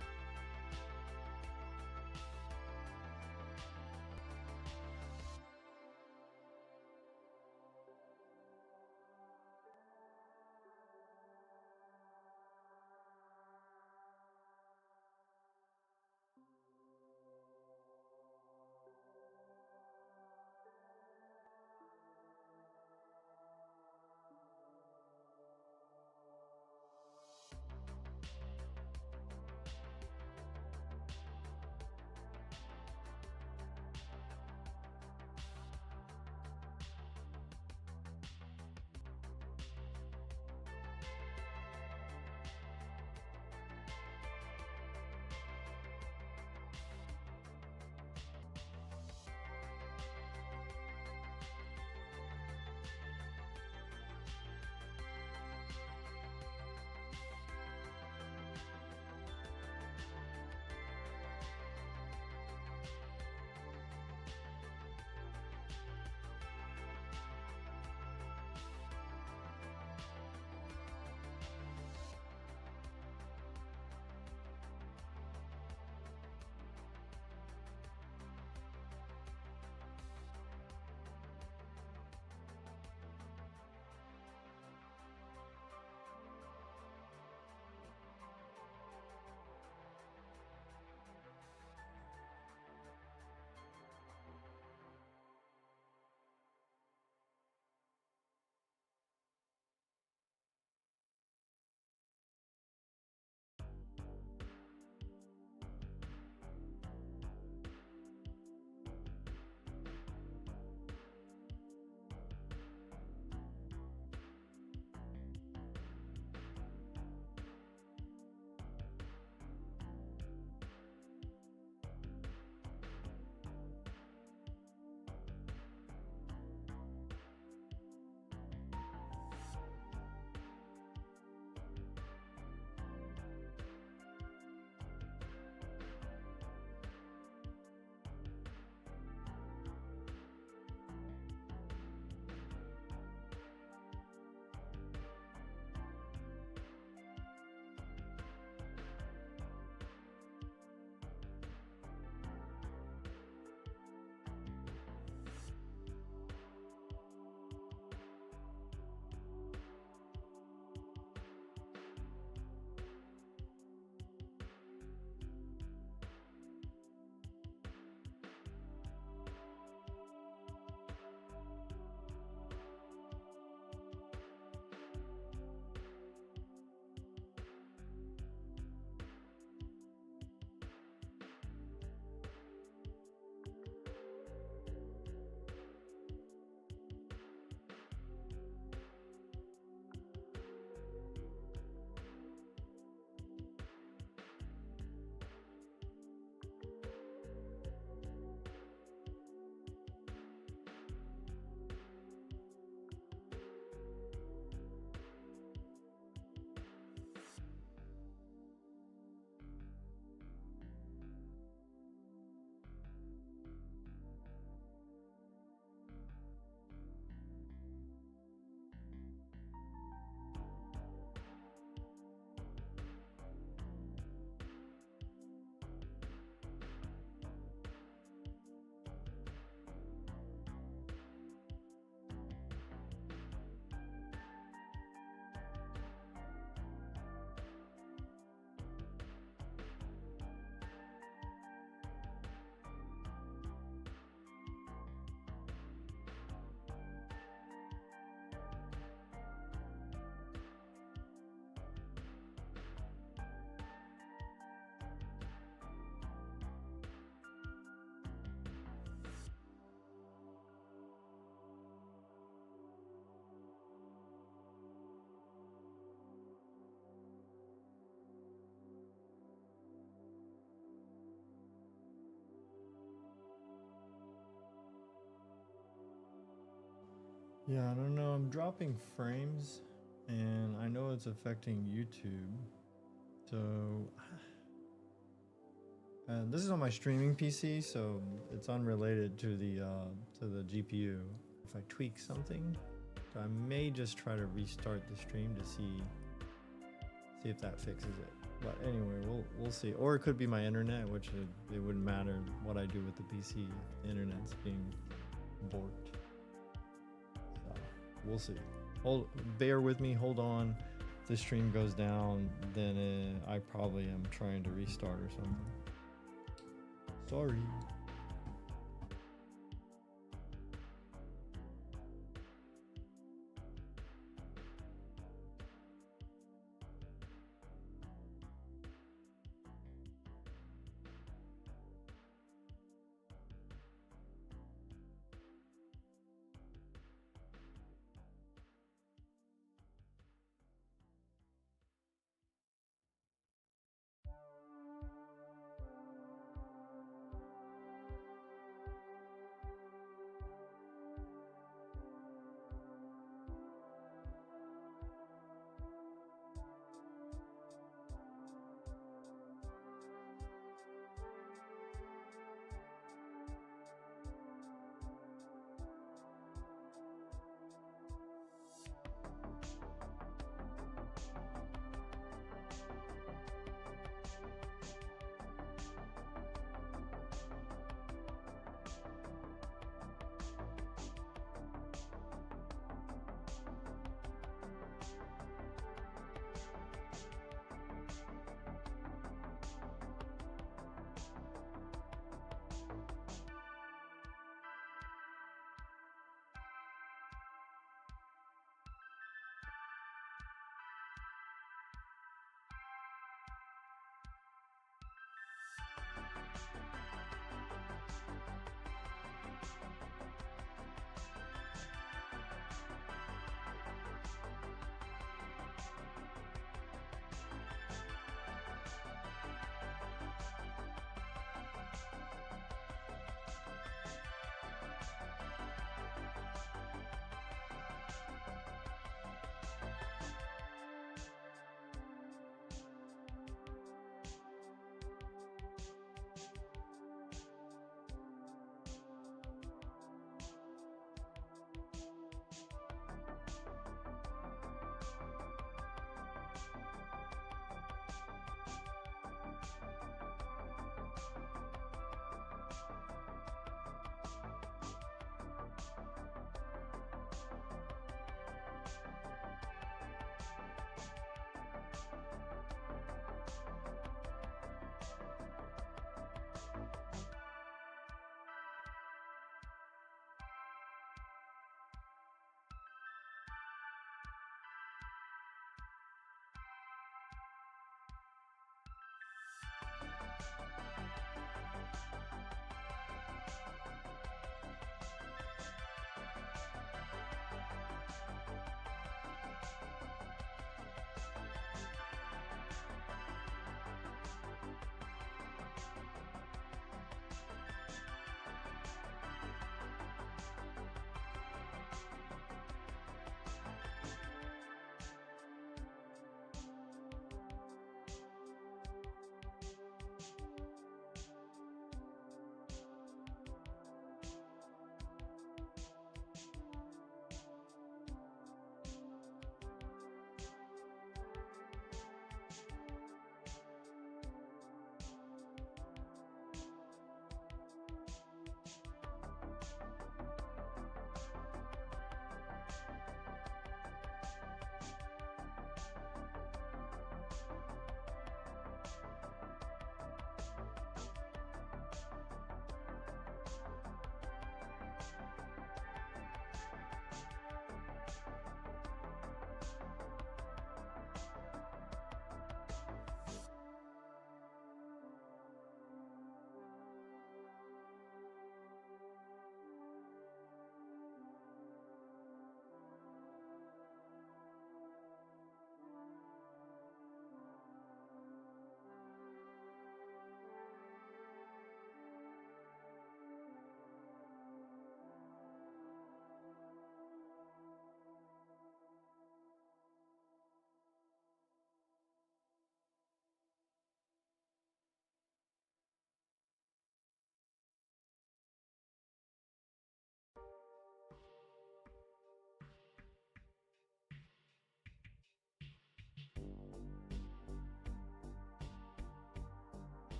Yeah, I don't know. I'm dropping frames, and I know it's affecting YouTube. So, and this is on my streaming PC, so it's unrelated to the GPU. If I tweak something, so I may just try to restart the stream to see if that fixes it. But anyway, we'll see. Or it could be my internet, which it wouldn't matter what I do with the PC. The internet's being borked. So we'll see. Bear with me. Hold on. If the stream goes down, then I probably am trying to restart or something. Sorry.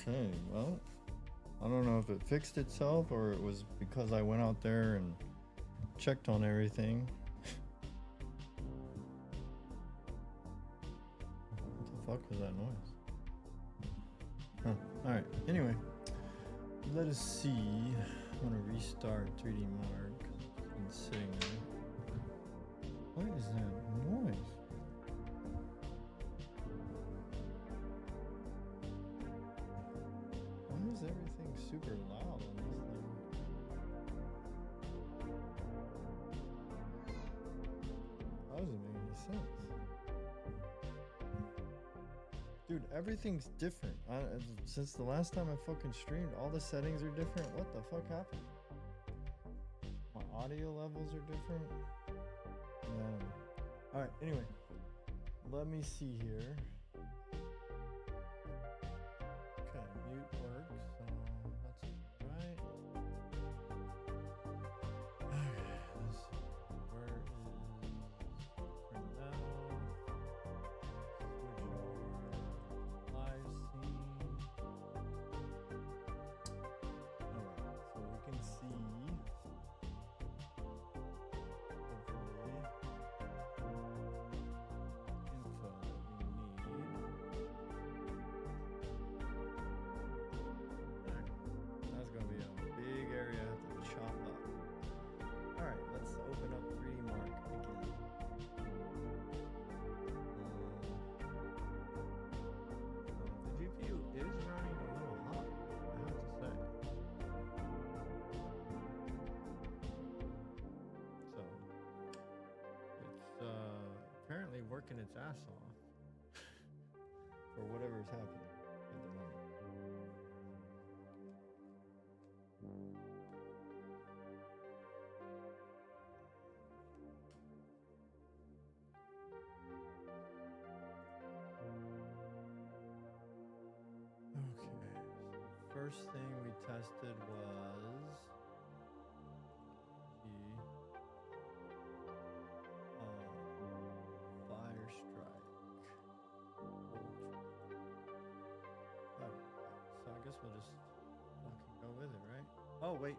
Okay, well, I don't know if it fixed itself or it was because I went out there and checked on everything. What the fuck was that noise? Huh. Alright, anyway. Let us see. I'm gonna restart 3D Mark because it's been sitting there. What is that noise? Why is everything super loud on this thing? That doesn't make any sense. Dude, everything's different. Since the last time I fucking streamed, all the settings are different. What the fuck happened? My audio levels are different. Yeah. Alright, anyway. Let me see here. Okay, mute works, so that's right. Okay, let's see. Where is print now? Switch over. Live scene. Alright, so we can see. Hopefully. Info that we need. Alright, that's gonna be a big area I have to chop up. Alright, let's open up 3D Mark again. The GPU is running a little hot, I have to say. So, it's apparently working its ass off for whatever's happening at the moment. Okay, so first thing we tested was the Fire Strike Ultra. Alright, so I guess we'll just fucking go with it, right? Oh, wait.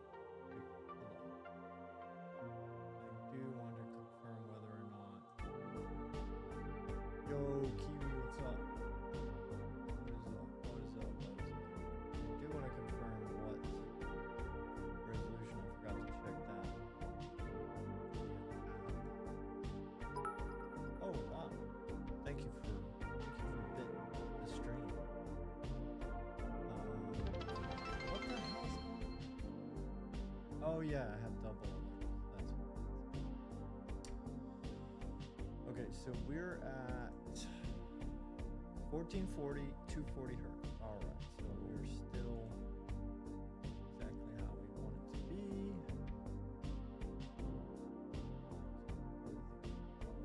Hold on. I do want to confirm whether or not. Yo, Kiwi, what's up? What is up? What is up? What is up? I do want to confirm what resolution. I forgot to check that. Oh wow! Thank you for the stream. What the hell is it? Oh yeah, I have double. That's what. Okay, so we're at 1440, 240 hertz. All right, so we're still exactly how we want it to be.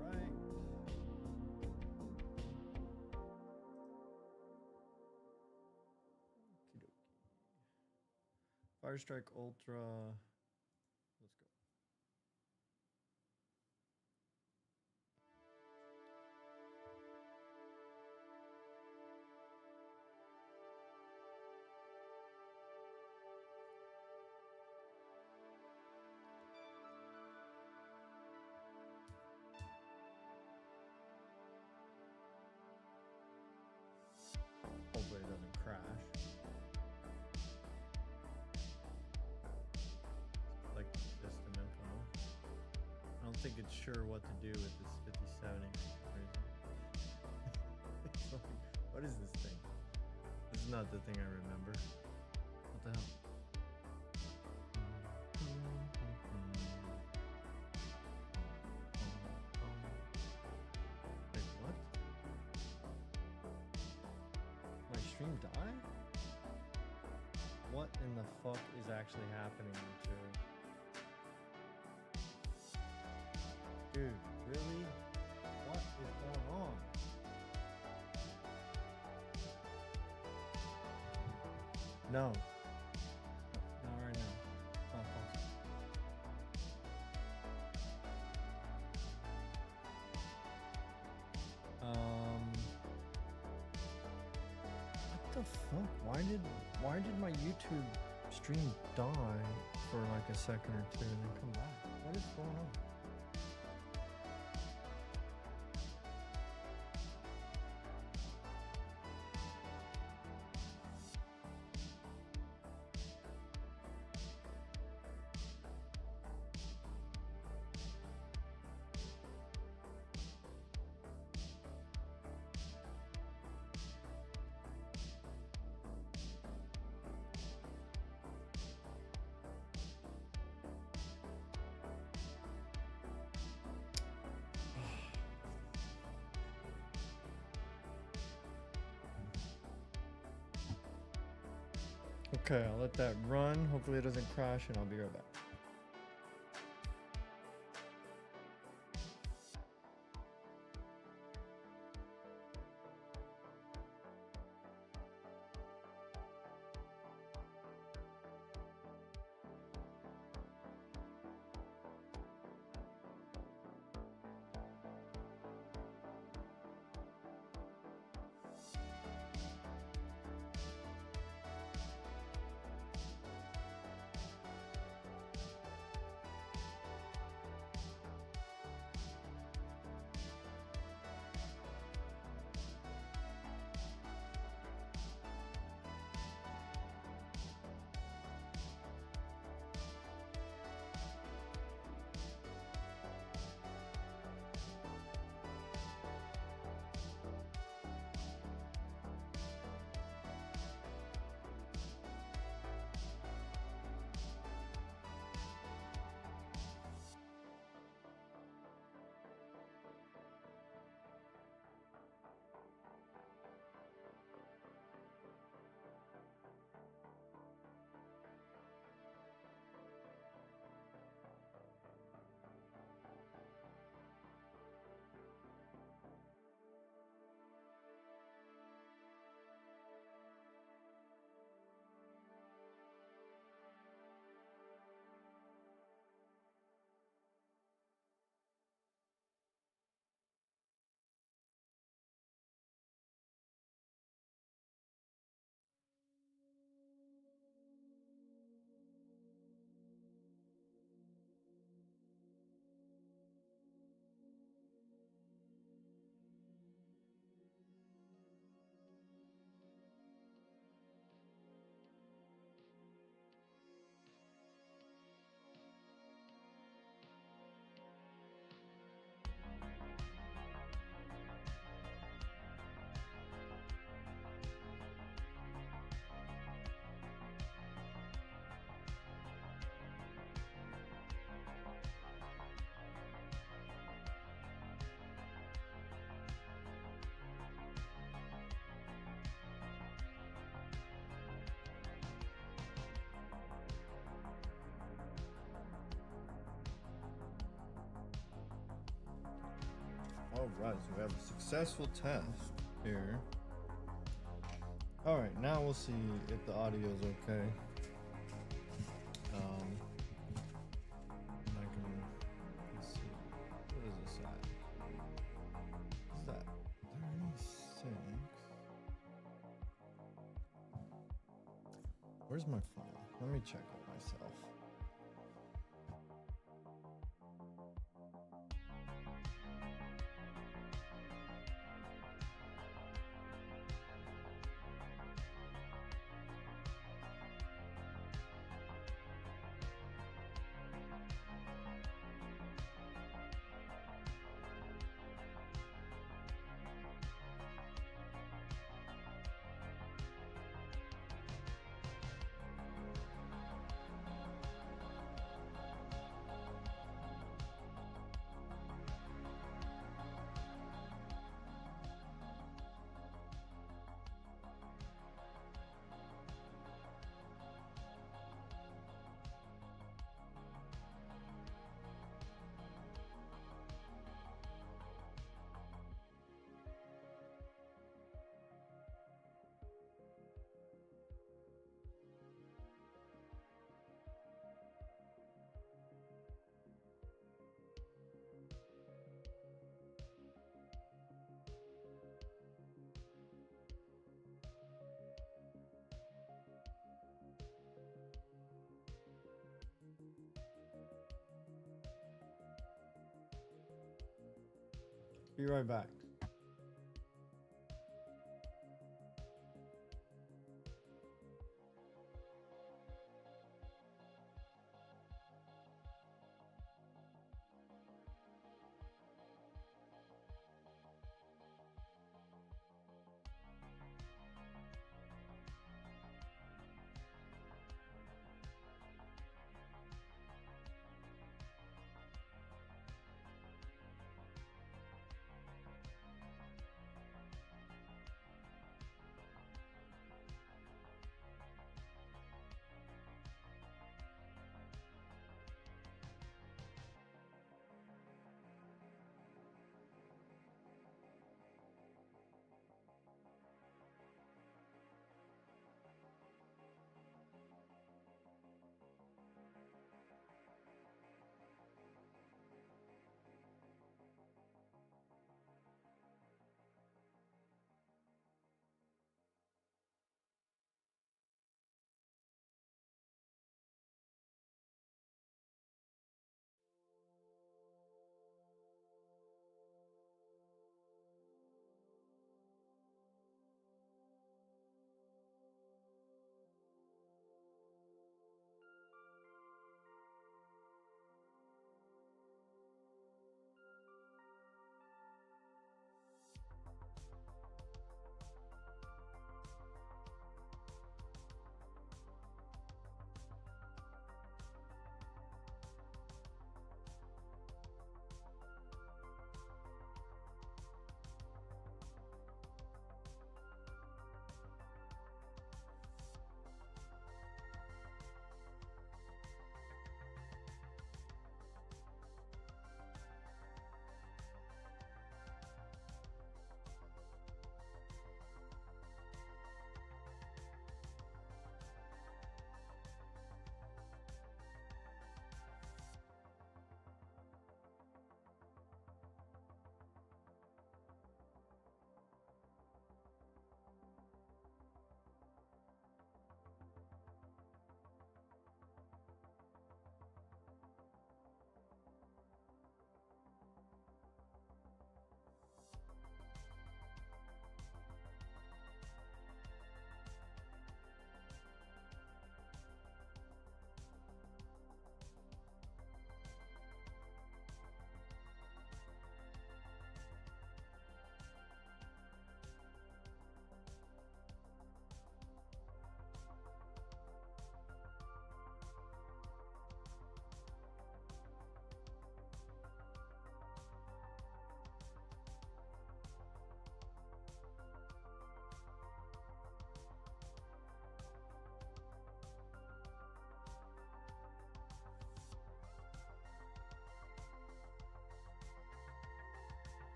All right. Okey-dokey. Fire Strike Ultra. Let's go. Hopefully it doesn't crash. Like system info. I don't think it's sure what to do with this 57 inch. What is this thing? This is not the thing I remember. What the hell? Wait, what? My stream died? What in the fuck is actually happening to? Dude, really? What is going on? No. Not right now. Not possible. What the the fuck? Why did my YouTube stream die for like a second or two and then come back? What is going on? Okay, I'll let that run. Hopefully it doesn't crash and I'll be right back. Alright, so we have a successful test here. Alright, now we'll see if the audio is okay. I can, let's see, what is this at? What's that? 36. Where's my phone? Let me check it myself. Be right back.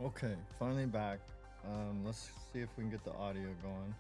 Okay, finally back. Let's see if we can get the audio going.